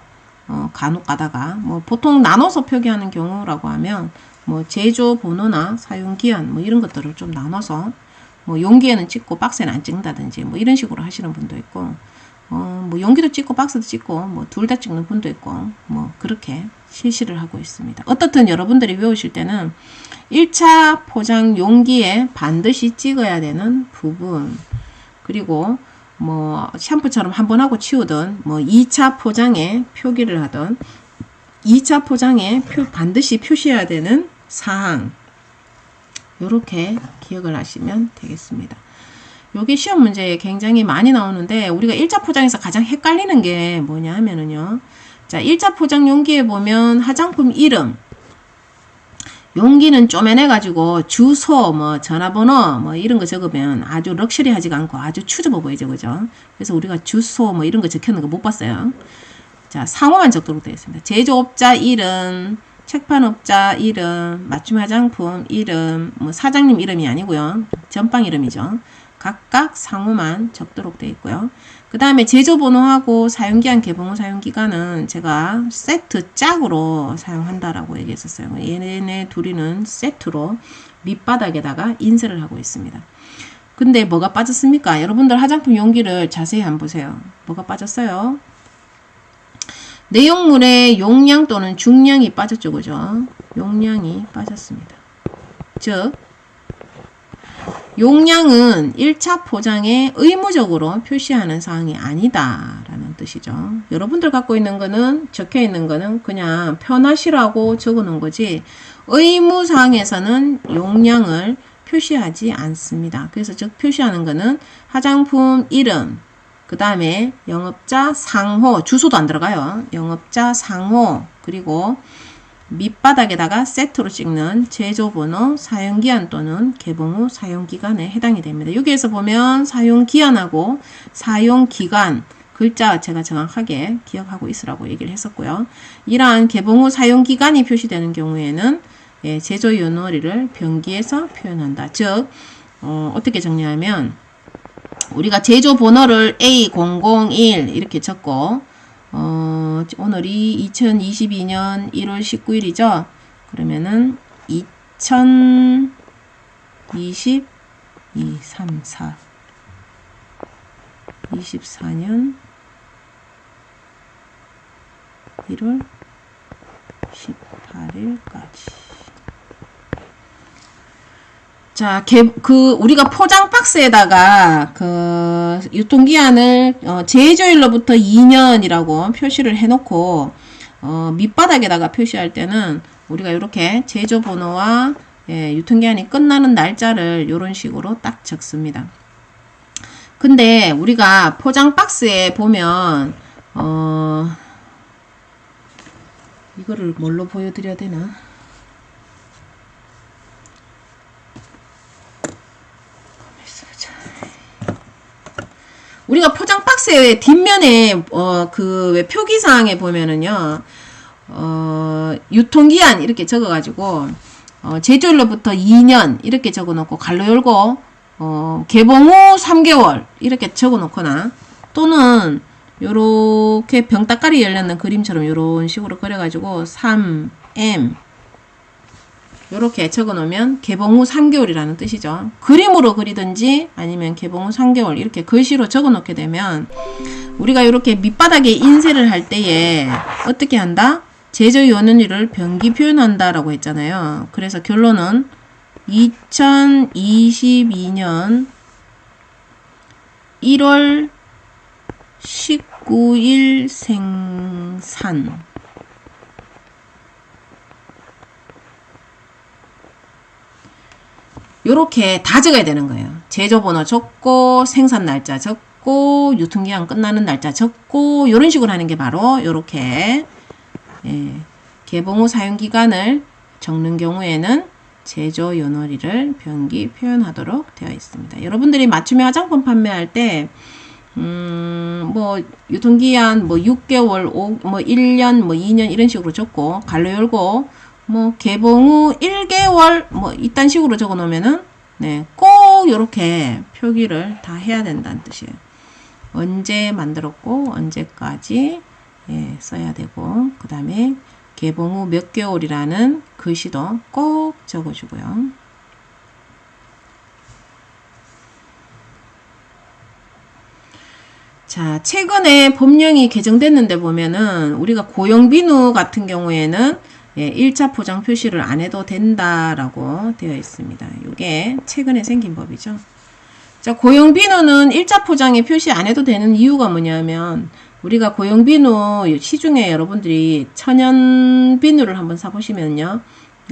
간혹 가다가 뭐 보통 나눠서 표기하는 경우라고 하면 뭐 제조 번호나 사용 기한 뭐 이런 것들을 좀 나눠서 뭐 용기에는 찍고 박스에는 안 찍는다든지 뭐 이런 식으로 하시는 분도 있고, 뭐 용기도 찍고 박스도 찍고 뭐 둘 다 찍는 분도 있고, 뭐 그렇게 실시를 하고 있습니다. 어떻든 여러분들이 외우실 때는 1차 포장 용기에 반드시 찍어야 되는 부분, 그리고 뭐 샴푸처럼 한 번 하고 치우든 뭐 2차 포장에 표기를 하든 2차 포장에 반드시 표시해야 되는 사항, 요렇게 기억을 하시면 되겠습니다. 요게 시험 문제에 굉장히 많이 나오는데, 우리가 1차 포장에서 가장 헷갈리는 게 뭐냐 하면은요, 자, 1차 포장 용기에 보면 화장품 이름, 용기는 쪼매내가지고 주소, 뭐 전화번호, 뭐 이런 거 적으면 아주 럭셔리하지가 않고 아주 추접해 보이죠, 그죠? 그래서 우리가 주소, 뭐 이런 거 적혀있는 거 못 봤어요. 자, 상호만 적도록 되어 있습니다. 제조업자 이름, 책판업자 이름, 맞춤 화장품 이름, 뭐 사장님 이름이 아니고요. 전방 이름이죠. 각각 상호만 적도록 되어 있고요. 그 다음에 제조번호하고 사용기한, 개봉 후 사용기간은 제가 세트 짝으로 사용한다라고 얘기했었어요. 얘네 둘이는 세트로 밑바닥에다가 인쇄를 하고 있습니다. 근데 뭐가 빠졌습니까? 여러분들 화장품 용기를 자세히 한번 보세요. 뭐가 빠졌어요? 내용물의 용량 또는 중량이 빠졌죠, 그죠? 용량이 빠졌습니다. 즉, 용량은 1차 포장에 의무적으로 표시하는 사항이 아니다 라는 뜻이죠. 여러분들 갖고 있는 거는, 적혀 있는 거는 그냥 편하시라고 적어 놓은 거지 의무사항에서는 용량을 표시하지 않습니다. 그래서 즉 표시하는 거는 화장품 이름, 그 다음에 영업자 상호, 주소도 안 들어가요. 영업자 상호, 그리고 밑바닥에다가 세트로 찍는 제조번호, 사용기한 또는 개봉 후 사용기간에 해당이 됩니다. 여기에서 보면 사용기한하고 사용기간, 글자 제가 정확하게 기억하고 있으라고 얘기를 했었고요. 이러한 개봉 후 사용기간이 표시되는 경우에는 제조요놀이를 병기에서 표현한다. 즉 어떻게 정리하면 우리가 제조번호를 A001 이렇게 적고 오늘이 2022년 1월 19일이죠. 그러면은 2022, 3, 4 24년 1월 18일까지. 자, 우리가 포장 박스에다가 유통기한을 제조일로부터 2년이라고 표시를 해놓고 밑바닥에다가 표시할 때는 우리가 이렇게 제조번호와 유통기한이 끝나는 날짜를 이런 식으로 딱 적습니다. 근데 우리가 포장 박스에 보면 이거를 뭘로 보여드려야 되나? 우리가 포장 박스의 뒷면에 왜 표기사항에 보면은요 유통기한 이렇게 적어가지고 제조일로부터 2년 이렇게 적어놓고 갈로 열고 개봉 후 3개월 이렇게 적어놓거나 또는 요렇게 병따까리 열렸는 그림처럼 요런 식으로 그려가지고 3M 요렇게 적어놓으면 개봉 후 3개월이라는 뜻이죠. 그림으로 그리든지 아니면 개봉 후 3개월 이렇게 글씨로 적어놓게 되면 우리가 이렇게 밑바닥에 인쇄를 할 때에 어떻게 한다? 제조요는일을 병기 표현한다 라고 했잖아요. 그래서 결론은 2022년 1월 19일 생산 요렇게 다 적어야 되는 거예요. 제조번호 적고 생산 날짜 적고 유통기한 끝나는 날짜 적고 요런 식으로 하는 게 바로 요렇게 개봉 후 사용기간을 적는 경우에는 제조요놀이를 병기 표현하도록 되어 있습니다. 여러분들이 맞춤형 화장품 판매할 때 뭐 유통기한 뭐 6개월, 뭐 1년, 뭐 2년 이런 식으로 적고 갈로 열고 뭐 개봉 후 1개월 뭐 이딴 식으로 적어 놓으면은 꼭 이렇게 표기를 다 해야 된다는 뜻이에요. 언제 만들었고 언제까지 써야 되고 그 다음에 개봉 후 몇 개월이라는 글씨도 꼭 적어주고요. 자, 최근에 법령이 개정됐는데 보면은 우리가 고용비누 같은 경우에는 1차 포장 표시를 안 해도 된다라고 되어 있습니다. 이게 최근에 생긴 법이죠. 자, 고용비누는 1차 포장에 표시 안 해도 되는 이유가 뭐냐면 우리가 고용비누 시중에 여러분들이 천연 비누를 한번 사보시면요.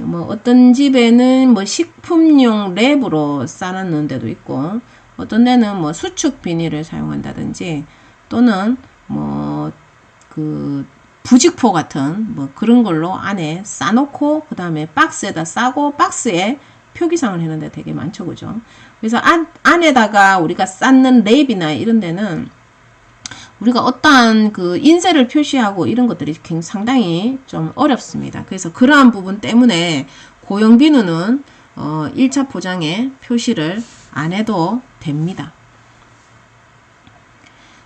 뭐 어떤 집에는 뭐 식품용 랩으로 싸놨는 데도 있고 어떤 데는 뭐 수축 비닐을 사용한다든지 또는 뭐 부직포 같은 뭐 그런 걸로 안에 싸놓고 그 다음에 박스에다 싸고 박스에 표기상을 해놓는 데 되게 많죠. 그죠? 그래서 안에다가 우리가 쌓는 랩이나 이런 데는 우리가 어떠한 그 인쇄를 표시하고 이런 것들이 상당히 좀 어렵습니다. 그래서 그러한 부분 때문에 고형 비누는 1차 포장에 표시를 안 해도 됩니다.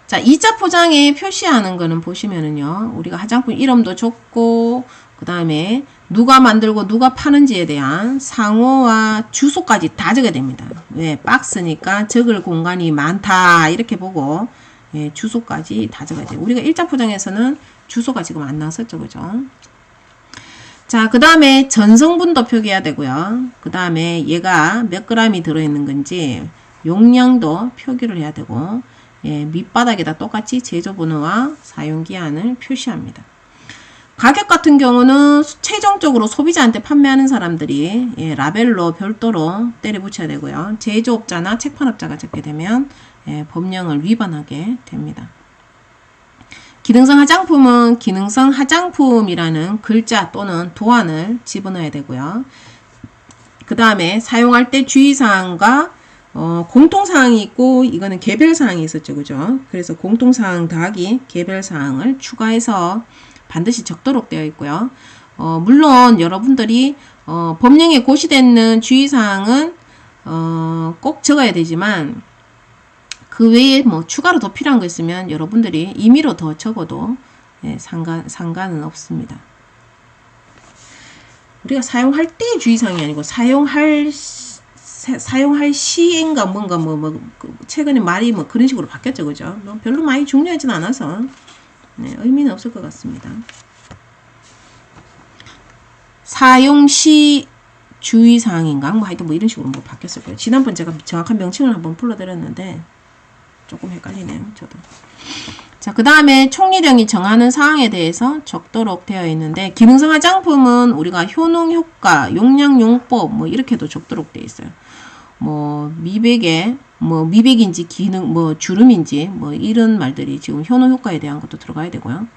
자, 2차 포장에 표시하는 거는 보시면은요, 우리가 화장품 이름도 적고, 그 다음에 누가 만들고 누가 파는지에 대한 상호와 주소까지 다 적어야 됩니다. 왜? 박스니까 적을 공간이 많다. 이렇게 보고, 예, 주소까지 다 적어야 돼요. 우리가 1차 포장에서는 주소가 지금 안 나왔었죠. 그죠? 자, 그 다음에 전성분도 표기해야 되고요. 그 다음에 얘가 몇 g이 들어있는 건지 용량도 표기를 해야 되고, 예, 밑바닥에다 똑같이 제조번호와 사용기한을 표시합니다. 가격 같은 경우는 최종적으로 소비자한테 판매하는 사람들이 예, 라벨로 별도로 때려 붙여야 되고요. 제조업자나 책판업자가 적게 되면 예, 법령을 위반하게 됩니다. 기능성 화장품은 기능성 화장품이라는 글자 또는 도안을 집어넣어야 되고요. 그 다음에 사용할 때 주의사항과 공통사항이 있고 이거는 개별사항이 있었죠. 그죠? 그래서 공통사항 더하기 개별사항을 추가해서 반드시 적도록 되어 있고요. 물론 여러분들이 법령에 고시되는 주의사항은 꼭 적어야 되지만 그 외에 뭐 추가로 더 필요한 거 있으면 여러분들이 임의로 더 적어도 예, 상관은 없습니다. 우리가 사용할 때 주의사항이 아니고 사용할 시인가 뭔가 최근에 말이 뭐 그런 식으로 바뀌었죠. 그죠? 별로 많이 중요하진 않아서 네, 의미는 없을 것 같습니다. 사용 시 주의사항인가 뭐 하여튼 뭐 이런 식으로 뭐 바뀌었을 거예요. 지난번 제가 정확한 명칭을 한번 불러드렸는데 조금 헷갈리네요. 저도. 자, 그 다음에 총리령이 정하는 사항에 대해서 적도록 되어 있는데 기능성 화장품은 우리가 효능 효과, 용량 용법 뭐 이렇게도 적도록 되어 있어요. 뭐 미백인지 기능 뭐 주름인지 뭐 이런 말들이 지금 효능 효과에 대한 것도 들어가야 되고요.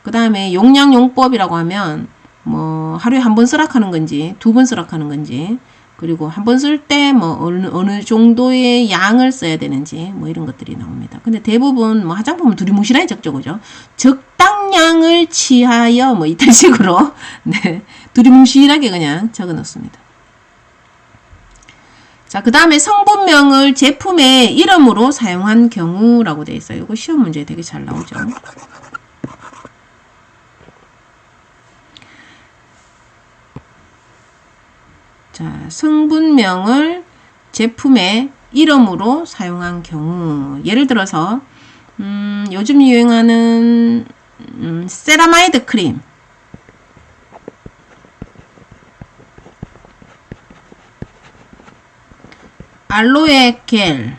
그 다음에 용량 용법이라고 하면 뭐 하루에 한 번 쓰락하는 건지 두 번 쓰락하는 건지 그리고 한 번 쓸 때 뭐 어느 정도의 양을 써야 되는지 뭐 이런 것들이 나옵니다. 근데 대부분 뭐 화장품은 두리뭉실하게 적죠. 그죠? 적당량을 취하여 뭐 이런 식으로 네, 두리뭉실하게 그냥 적어 놓습니다. 자, 그 다음에 성분명을 제품의 이름으로 사용한 경우라고 되어 있어요. 이거 시험 문제에 되게 잘 나오죠. 자, 성분명을 제품의 이름으로 사용한 경우. 예를 들어서, 요즘 유행하는, 세라마이드 크림. 알로에 겔.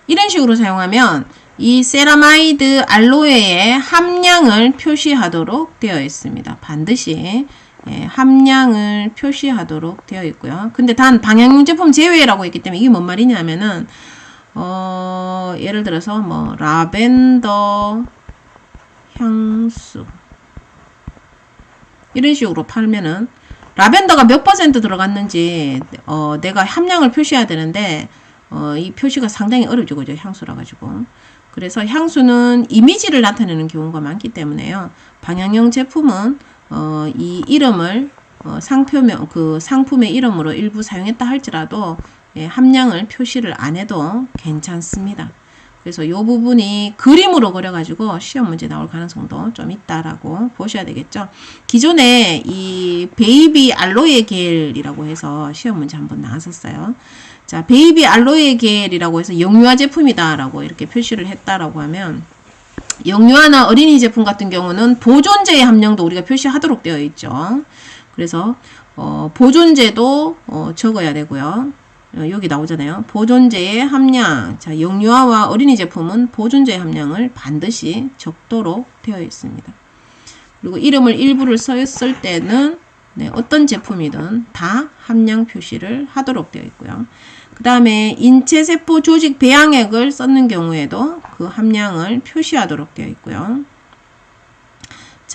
이런 식으로 사용하면 이 세라마이드 알로에의 함량을 표시하도록 되어 있습니다. 반드시 예, 함량을 표시하도록 되어 있고요. 근데 단 방향용 제품 제외라고 했기 때문에 이게 뭔 말이냐면은 예를 들어서 뭐 라벤더 향수 이런 식으로 팔면은 라벤더가 몇 % 들어갔는지 내가 함량을 표시해야 되는데 이 표시가 상당히 어렵죠. 그죠? 향수라 가지고. 그래서 향수는 이미지를 나타내는 경우가 많기 때문에요. 방향용 제품은 이 이름을 상표명 그 상품의 이름으로 일부 사용했다 할지라도 예, 함량을 표시를 안 해도 괜찮습니다. 그래서 이 부분이 그림으로 그려가지고 시험 문제 나올 가능성도 좀 있다라고 보셔야 되겠죠. 기존에 이 베이비 알로에 겔이라고 해서 시험 문제 한번 나왔었어요. 자, 베이비 알로에 겔이라고 해서 영유아 제품이다라고 이렇게 표시를 했다라고 하면 영유아나 어린이 제품 같은 경우는 보존제의 함량도 우리가 표시하도록 되어 있죠. 그래서 보존제도 적어야 되고요. 여기 나오잖아요. 보존제의 함량. 자, 영유아와 어린이 제품은 보존제의 함량을 반드시 적도록 되어 있습니다. 그리고 이름을 일부를 썼을 때는 네, 어떤 제품이든 다 함량 표시를 하도록 되어 있고요. 그 다음에 인체세포 조직 배양액을 썼는 경우에도 그 함량을 표시하도록 되어 있고요.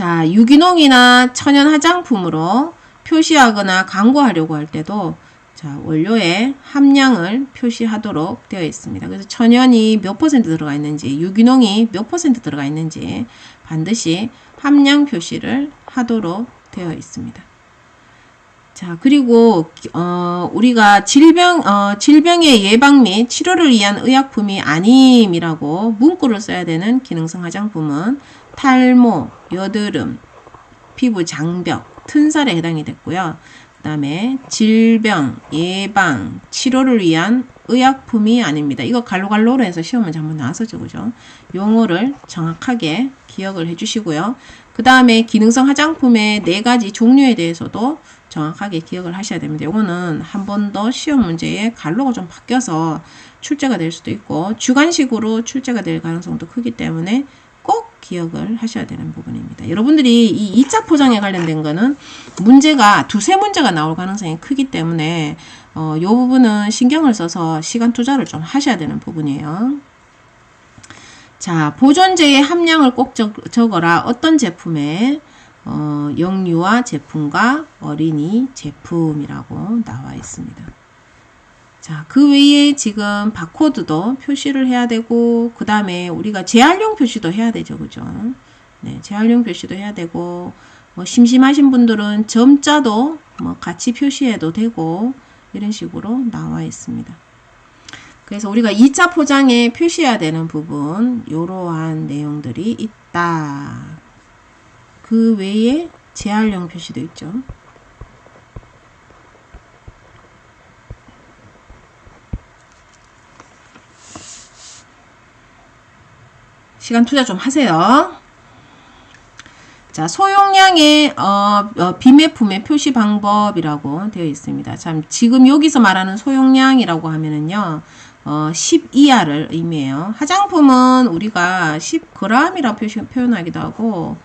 자, 유기농이나 천연 화장품으로 표시하거나 광고하려고 할 때도 자, 원료의 함량을 표시하도록 되어 있습니다. 그래서 천연이 몇 퍼센트 들어가 있는지, 유기농이 몇 퍼센트 들어가 있는지 반드시 함량 표시를 하도록 되어 있습니다. 자, 그리고 우리가 질병의 예방 및 치료를 위한 의약품이 아님이라고 문구를 써야 되는 기능성 화장품은 탈모, 여드름, 피부 장벽, 튼살에 해당이 됐고요. 그 다음에 질병, 예방, 치료를 위한 의약품이 아닙니다. 이거 갈로갈로로 해서 시험 문제 한번 나왔었죠. 그죠? 용어를 정확하게 기억을 해주시고요. 그 다음에 기능성 화장품의 4가지 종류에 대해서도 정확하게 기억을 하셔야 됩니다. 요거는 한 번 더 시험 문제에 갈로가 좀 바뀌어서 출제가 될 수도 있고 주관식으로 출제가 될 가능성도 크기 때문에 꼭 기억을 하셔야 되는 부분입니다. 여러분들이 이 2차 포장에 관련된 거는 문제가 두세 문제가 나올 가능성이 크기 때문에 이 부분은 신경을 써서 시간 투자를 좀 하셔야 되는 부분이에요. 자, 보존제의 함량을 꼭 적어라. 어떤 제품에 영유아 제품과 어린이 제품이라고 나와 있습니다. 자, 그 외에 지금 바코드도 표시를 해야 되고, 그 다음에 우리가 재활용 표시도 해야 되죠. 그죠? 네, 재활용 표시도 해야 되고, 심심하신 분들은 점자도 같이 표시해도 되고, 이런 식으로 나와 있습니다. 그래서 우리가 2차 포장에 표시해야 되는 부분, 이러한 내용들이 있다. 그 외에 재활용 표시도 있죠. 시간 투자 좀 하세요. 자, 소용량의 비매품의 표시 방법이라고 되어 있습니다. 참, 지금 여기서 말하는 소용량이라고 하면은요, 10 이하를 의미해요. 화장품은 우리가 10g이라고 표현하기도 하고,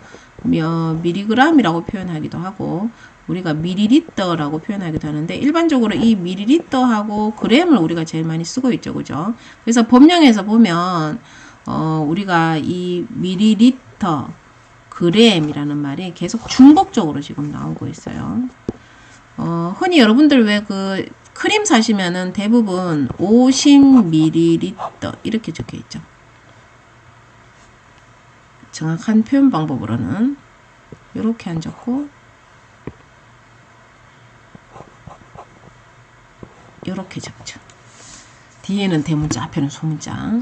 미리그램이라고 표현하기도 하고, 우리가 밀리리터라고 표현하기도 하는데, 일반적으로 이 밀리리터하고 그램을 우리가 제일 많이 쓰고 있죠. 그죠? 그래서 법령에서 보면, 우리가 이 밀리리터, 그램이라는 말이 계속 중복적으로 지금 나오고 있어요. 흔히 여러분들 왜 그 크림 사시면은 대부분 50ml 이렇게 적혀 있죠. 정확한 표현 방법으로는 이렇게 안 적고 이렇게 적죠. 뒤에는 대문자, 앞에는 소문자.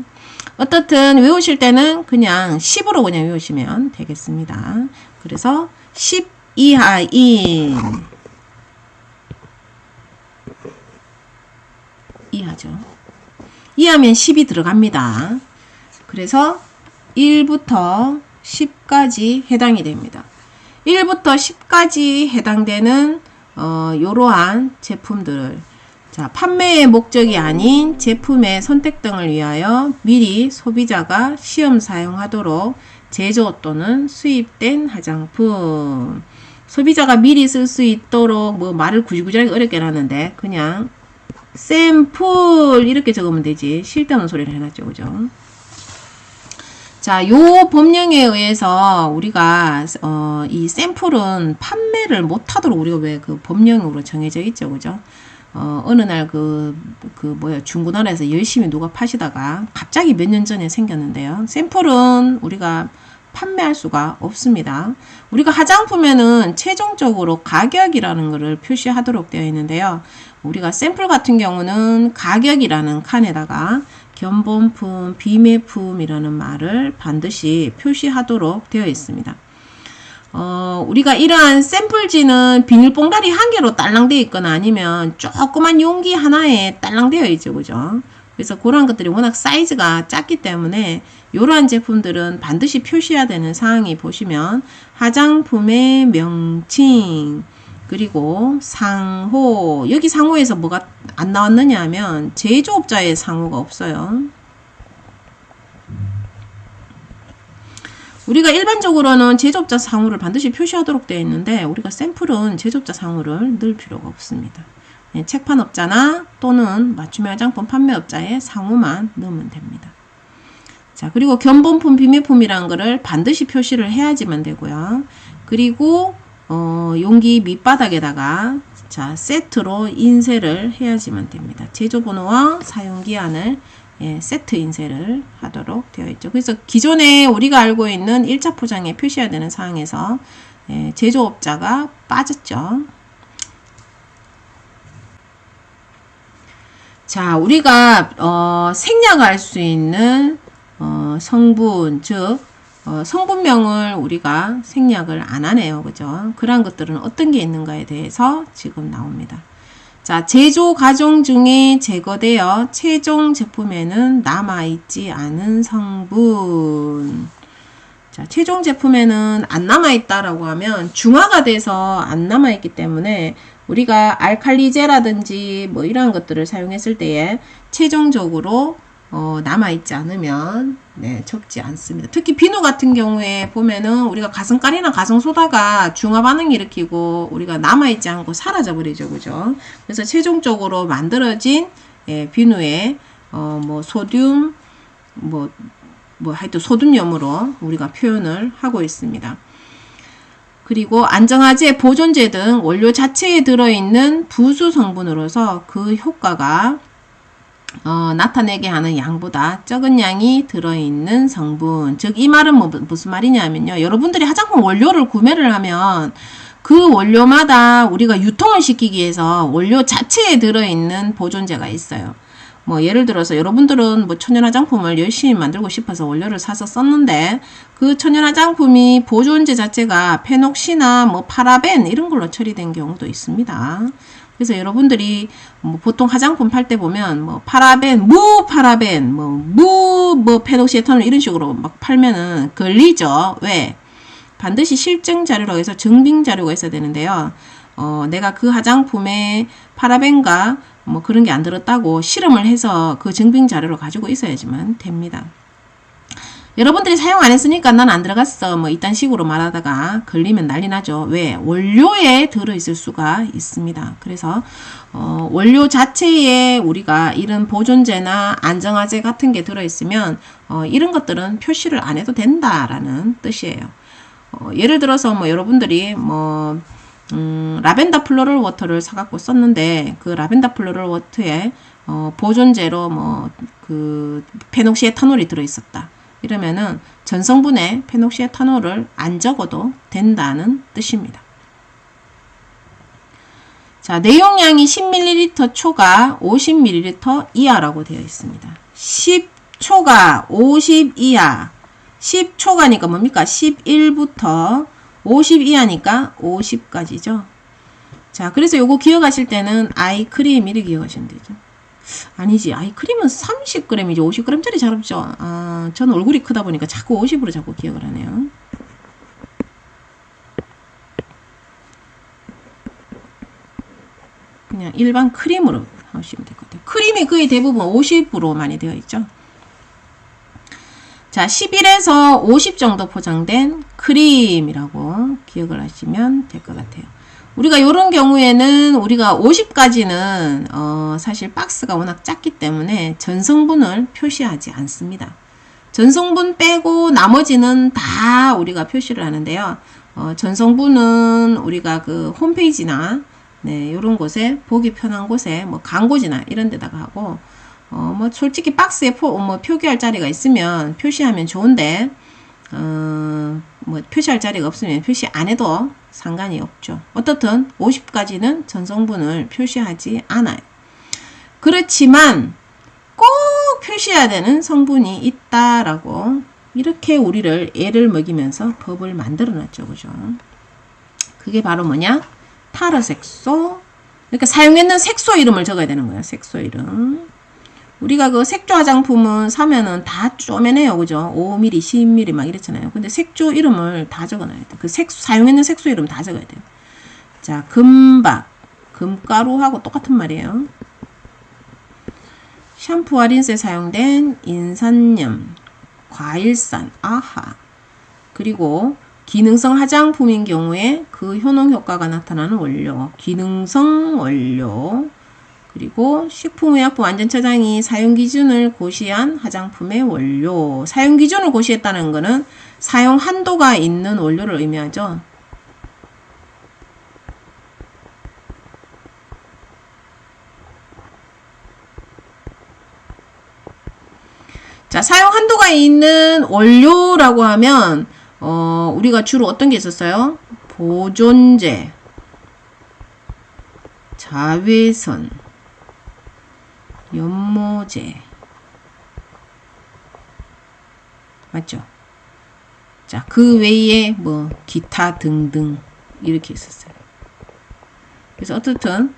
어떻든 외우실 때는 그냥 10으로 그냥 외우시면 되겠습니다. 그래서 10 이하인 이하죠. 이하면 10이 들어갑니다. 그래서 1부터 10까지 해당이 됩니다. 1부터 10까지 해당되는 이러한 제품들을 자, 판매의 목적이 아닌 제품의 선택 등을 위하여 미리 소비자가 시험 사용하도록 제조 또는 수입된 화장품. 소비자가 미리 쓸 수 있도록 말을 구질구질하게 어렵게 하는데 그냥 샘플 이렇게 적으면 되지. 쓸데없는 소리를 해놨죠. 그죠? 자, 요 법령에 의해서 우리가 이 샘플은 판매를 못하도록 우리가 왜 그 법령으로 정해져 있죠. 그죠? 어느 날 중고나라에서 열심히 누가 파시다가 갑자기 몇 년 전에 생겼는데요. 샘플은 우리가 판매할 수가 없습니다. 우리가 화장품에는 최종적으로 가격이라는 것을 표시하도록 되어 있는데요. 우리가 샘플 같은 경우는 가격이라는 칸에다가 견본품, 비매품이라는 말을 반드시 표시하도록 되어 있습니다. 우리가 이러한 샘플지는 비닐봉다리 한 개로 딸랑되어 있거나 아니면 조그만 용기 하나에 딸랑되어 있죠. 그죠? 그래서 그런 것들이 워낙 사이즈가 작기 때문에 이러한 제품들은 반드시 표시해야 되는 사항이 보시면 화장품의 명칭 그리고 상호 여기 상호에서 뭐가 안 나왔느냐 하면 제조업자의 상호가 없어요. 우리가 일반적으로는 제조업자 상호를 반드시 표시하도록 되어 있는데 우리가 샘플은 제조업자 상호를 넣을 필요가 없습니다. 네, 책판업자나 또는 맞춤형 화장품 판매업자의 상호만 넣으면 됩니다. 자, 그리고 견본품, 비매품이라는 거를 반드시 표시를 해야지만 되고요. 그리고 용기 밑바닥에다가 자 세트로 인쇄를 해야지만 됩니다. 제조번호와 사용기한을 세트 인쇄를 하도록 되어 있죠. 그래서 기존에 우리가 알고 있는 1차 포장에 표시해야 되는 사항에서 제조업자가 빠졌죠. 자, 우리가 생략할 수 있는 성분, 즉 성분명을 우리가 생략을 안 하네요. 그죠? 그러한 것들은 어떤 게 있는가에 대해서 지금 나옵니다. 자, 제조 과정 중에 제거되어 최종 제품에는 남아있지 않은 성분. 자, 최종 제품에는 안 남아있다라고 하면 중화가 돼서 안 남아있기 때문에 우리가 알칼리제라든지 뭐 이러한 것들을 사용했을 때에 최종적으로 남아있지 않으면 적지 않습니다. 특히 비누 같은 경우에 보면은 우리가 가성가리나 가성소다가 중화 반응을 일으키고 우리가 남아있지 않고 사라져 버리죠. 그죠? 그래서 최종적으로 만들어진 비누에 뭐 소듐 뭐 하여튼 소듐염으로 우리가 표현을 하고 있습니다. 그리고 안정화제, 보존제 등 원료 자체에 들어있는 부수 성분으로서 그 효과가 나타내게 하는 양보다 적은 양이 들어있는 성분. 즉, 이 말은 무슨 말이냐면요. 여러분들이 화장품 원료를 구매를 하면 그 원료마다 우리가 유통을 시키기 위해서 원료 자체에 들어있는 보존제가 있어요. 뭐 예를 들어서 여러분들은 뭐 천연 화장품을 열심히 만들고 싶어서 원료를 사서 썼는데 그 천연 화장품이 보존제 자체가 페녹시나 뭐 파라벤 이런 걸로 처리된 경우도 있습니다. 그래서 여러분들이 뭐 보통 화장품 팔 때 보면 뭐 파라벤, 무파라벤, 뭐 페녹시에탄올 이런 식으로 막 팔면은 걸리죠. 왜? 반드시 실증 자료라고 해서 증빙 자료가 있어야 되는데요. 내가 그 화장품에 파라벤과 뭐 그런 게 안 들었다고 실험을 해서 그 증빙 자료를 가지고 있어야지만 됩니다. 여러분들이 사용 안 했으니까 난 안 들어갔어. 뭐 이딴 식으로 말하다가 걸리면 난리 나죠. 왜? 원료에 들어있을 수가 있습니다. 그래서 원료 자체에 우리가 이런 보존제나 안정화제 같은 게 들어있으면 이런 것들은 표시를 안 해도 된다라는 뜻이에요. 예를 들어서 뭐 여러분들이 뭐 라벤더 플로럴 워터를 사갖고 썼는데 그 라벤더 플로럴 워터에 보존제로 뭐 그 페녹시에탄올이 들어있었다. 이러면은 전성분에 페녹시에탄올을 안 적어도 된다는 뜻입니다. 자, 내용량이 10ml 초과 50ml 이하라고 되어 있습니다. 10초가 50 이하. 10초가니까 뭡니까? 11부터 50 이하니까 50까지죠. 자, 그래서 요거 기억하실 때는 아이크림 이렇게 기억하시면 되죠. 아니지, 아이크림은 30g이죠. 50g짜리 잘 없죠. 저는 얼굴이 크다 보니까 자꾸 50으로 자꾸 기억을 하네요. 그냥 일반 크림으로 하시면 될 것 같아요. 크림이 거의 대부분 50으로 많이 되어 있죠. 자, 11에서 50 정도 포장된 크림이라고 기억을 하시면 될 것 같아요. 우리가 이런 경우에는 우리가 50까지는 사실 박스가 워낙 작기 때문에 전성분을 표시하지 않습니다. 전성분 빼고 나머지는 다 우리가 표시를 하는데요. 전성분은 우리가 그 홈페이지나 이런 곳에 보기 편한 곳에 뭐 광고지나 이런 데다가 하고 뭐 솔직히 박스에 표기할 자리가 있으면 표시하면 좋은데 뭐 표시할 자리가 없으면 표시 안 해도 상관이 없죠. 어떻든 50까지는 전성분을 표시하지 않아요. 그렇지만 꼭 표시해야 되는 성분이 있다라고 이렇게 우리를 애를 먹이면서 법을 만들어 놨죠. 그죠? 그게 바로 뭐냐? 타르색소. 그러니까 사용했는 색소 이름을 적어야 되는 거예요. 색소 이름. 우리가 그 색조 화장품은 사면은 다 쪼매내요. 그죠? 5mm, 10mm 막 이랬잖아요. 근데 색조 이름을 다 적어놔야 돼요. 그 사용했는 색소 이름 다 적어야 돼요. 자, 금박, 금가루하고 똑같은 말이에요. 샴푸와 린스에 사용된 인산염, 과일산, 아하. 그리고 기능성 화장품인 경우에 그 효능 효과가 나타나는 원료, 기능성 원료. 그리고 식품의약품 안전처장이 사용기준을 고시한 화장품의 원료. 사용기준을 고시했다는 것은 사용 한도가 있는 원료를 의미하죠. 자, 사용 한도가 있는 원료라고 하면 우리가 주로 어떤 게 있었어요? 보존제, 자외선, 연모제, 맞죠? 자, 그 외에 뭐 기타 등등 이렇게 있었어요. 그래서 어쨌든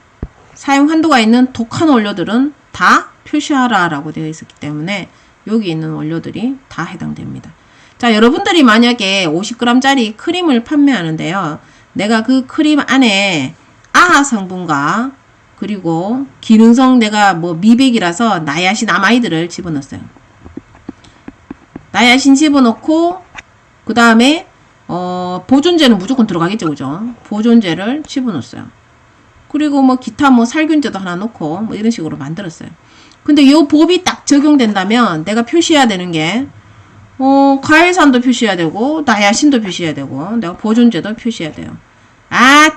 사용 한도가 있는 독한 원료들은 다 표시하라 라고 되어 있었기 때문에 여기 있는 원료들이 다 해당됩니다. 자, 여러분들이 만약에 50g 짜리 크림을 판매하는데요. 내가 그 크림 안에 아하 성분과 그리고 기능성 내가 뭐 미백이라서 나야신 아마이드를 집어넣었어요. 나야신 집어넣고 그 다음에 보존제는 무조건 들어가겠죠, 그죠? 보존제를 집어넣었어요. 그리고 뭐 기타 뭐 살균제도 하나 넣고 뭐 이런 식으로 만들었어요. 근데 요 법이 딱 적용된다면 내가 표시해야 되는 게 과일산도 표시해야 되고 나야신도 표시해야 되고 내가 보존제도 표시해야 돼요.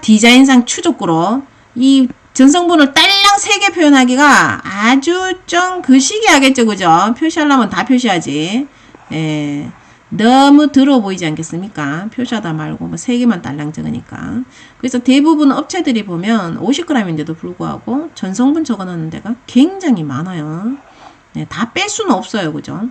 디자인상 추적구로 이 전성분을 딸랑 3개 표현하기가 아주 좀 거시기 하겠죠, 그죠? 표시하려면 다 표시하지. 예. 너무 더러워 보이지 않겠습니까? 표시하다 말고 뭐 3개만 딸랑 적으니까. 그래서 대부분 업체들이 보면 50g인데도 불구하고 전성분 적어놓는 데가 굉장히 많아요. 네, 다 뺄 수는 없어요, 그죠?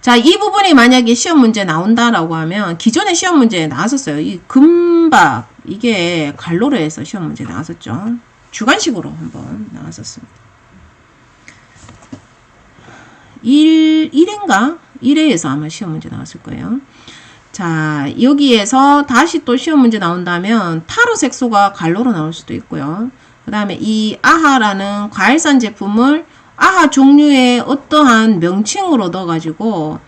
자, 이 부분이 만약에 시험 문제 나온다라고 하면 기존에 시험 문제에 나왔었어요. 이 금박 이게 갈로르에서 시험 문제 나왔었죠. 주관식으로 한번 나왔었습니다. 1회인가? 1회에서 아마 시험 문제 나왔을 거예요. 자, 여기에서 다시 또 시험 문제 나온다면 타로 색소가 갈로로 나올 수도 있고요. 그 다음에 이 아하라는 과일산 제품을 아하 종류의 어떠한 명칭으로 넣어가지고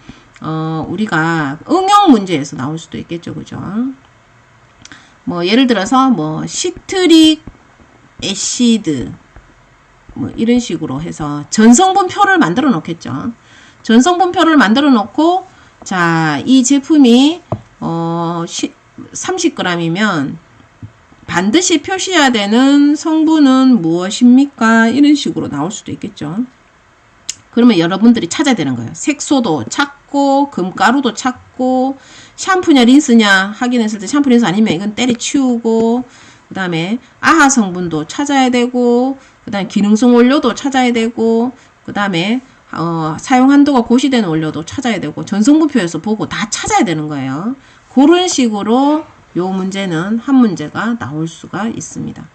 우리가 응용 문제에서 나올 수도 있겠죠, 그죠? 뭐 예를 들어서 뭐 시트릭 애시드 뭐 이런 식으로 해서 전성분표를 만들어 놓겠죠. 전성분표를 만들어 놓고 자, 이 제품이 30g이면 반드시 표시해야 되는 성분은 무엇입니까? 이런 식으로 나올 수도 있겠죠. 그러면 여러분들이 찾아야 되는 거예요. 색소도 찾고 금가루도 찾고 샴푸냐 린스냐 확인했을 때 샴푸 린스 아니면 이건 때려치우고 그 다음에 아하 성분도 찾아야 되고 그 다음에 기능성 원료도 찾아야 되고 그 다음에 사용 한도가 고시되는 원료도 찾아야 되고 전성분표에서 보고 다 찾아야 되는 거예요. 그런 식으로 요 문제는 한 문제가 나올 수가 있습니다.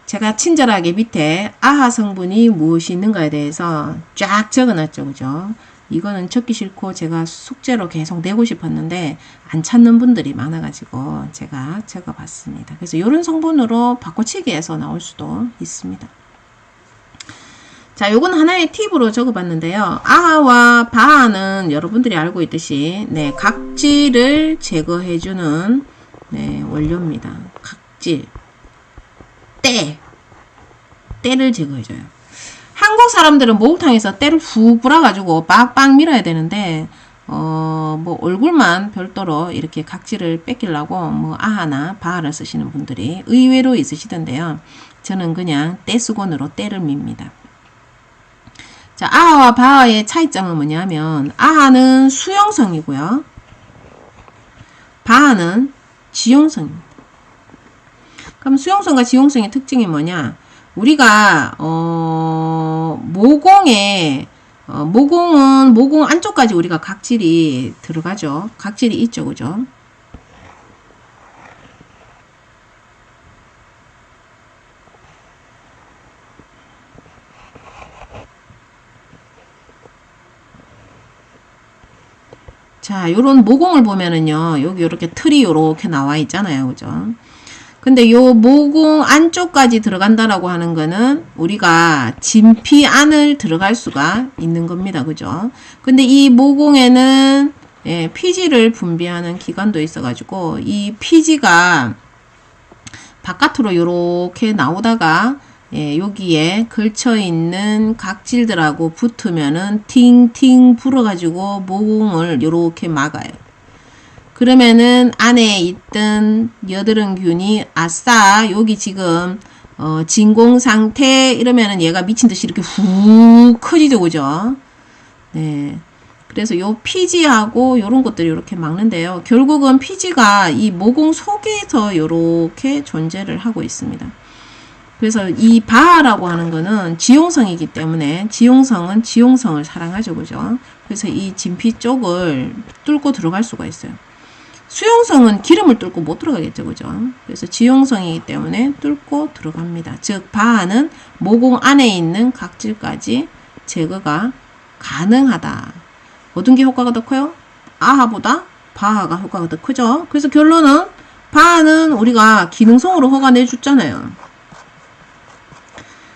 제가 친절하게 밑에 아하 성분이 무엇이 있는가에 대해서 쫙 적어놨죠, 그죠? 이거는 적기 싫고 제가 숙제로 계속 내고 싶었는데 안 찾는 분들이 많아가지고 제가 적어봤습니다. 그래서 이런 성분으로 바꿔치기해서 나올 수도 있습니다. 자, 요건 하나의 팁으로 적어봤는데요. 아하와 바하는 여러분들이 알고 있듯이 네, 각질을 제거해주는 네, 원료입니다. 각질, 때를 제거해줘요. 한국 사람들은 목욕탕에서 때를 훅 불어가지고 빡빡 밀어야 되는데 뭐 얼굴만 별도로 이렇게 각질을 뺏기려고 뭐 아하나 바하를 쓰시는 분들이 의외로 있으시던데요. 저는 그냥 때수건으로 때를 밉니다. 자, 아하와 바하의 차이점은 뭐냐면 아하는 수용성이고요. 바하는 지용성입니다. 그럼 수용성과 지용성의 특징이 뭐냐? 우리가 모공에 모공은 모공 안쪽까지 우리가 각질이 들어가죠. 각질이 있죠, 그죠? 자, 요런 모공을 보면은요, 여기 이렇게 틀이 요렇게 나와 있잖아요, 그죠? 근데 요 모공 안쪽까지 들어간다라고 하는 거는 우리가 진피 안을 들어갈 수가 있는 겁니다, 그죠? 근데 이 모공에는 피지를 분비하는 기관도 있어가지고 이 피지가 바깥으로 요렇게 나오다가 여기에 걸쳐 있는 각질들하고 붙으면은 팅팅 불어가지고 모공을 요렇게 막아요. 그러면은 안에 있던 여드름균이 아싸 여기 지금 진공 상태 이러면은 얘가 미친 듯이 이렇게 훅 커지죠, 그죠? 네. 그래서 요 피지하고 요런 것들이 이렇게 막는데요. 결국은 피지가 이 모공 속에서 요렇게 존재를 하고 있습니다. 그래서 이 바하라고 하는 거는 지용성이기 때문에 지용성은 지용성을 사랑하죠. 그죠? 그래서 이 진피 쪽을 뚫고 들어갈 수가 있어요. 수용성은 기름을 뚫고 못 들어가겠죠. 그죠? 그래서 지용성이기 때문에 뚫고 들어갑니다. 즉 바하는 모공 안에 있는 각질까지 제거가 가능하다. 어떤 게 효과가 더 커요? 아하보다 바하가 효과가 더 크죠. 그래서 결론은 바하는 우리가 기능성으로 허가 내줬잖아요.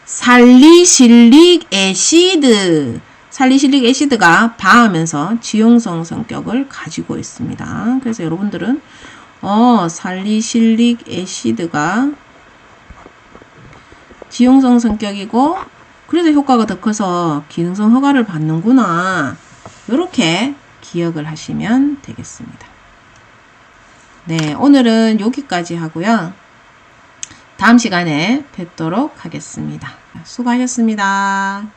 살리실릭 애시드. 살리실릭 애시드가 바하면서 지용성 성격을 가지고 있습니다. 그래서 여러분들은 살리실릭 애시드가 지용성 성격이고 그래서 효과가 더 커서 기능성 허가를 받는구나. 이렇게 기억을 하시면 되겠습니다. 네, 오늘은 여기까지 하고요. 다음 시간에 뵙도록 하겠습니다. 수고하셨습니다.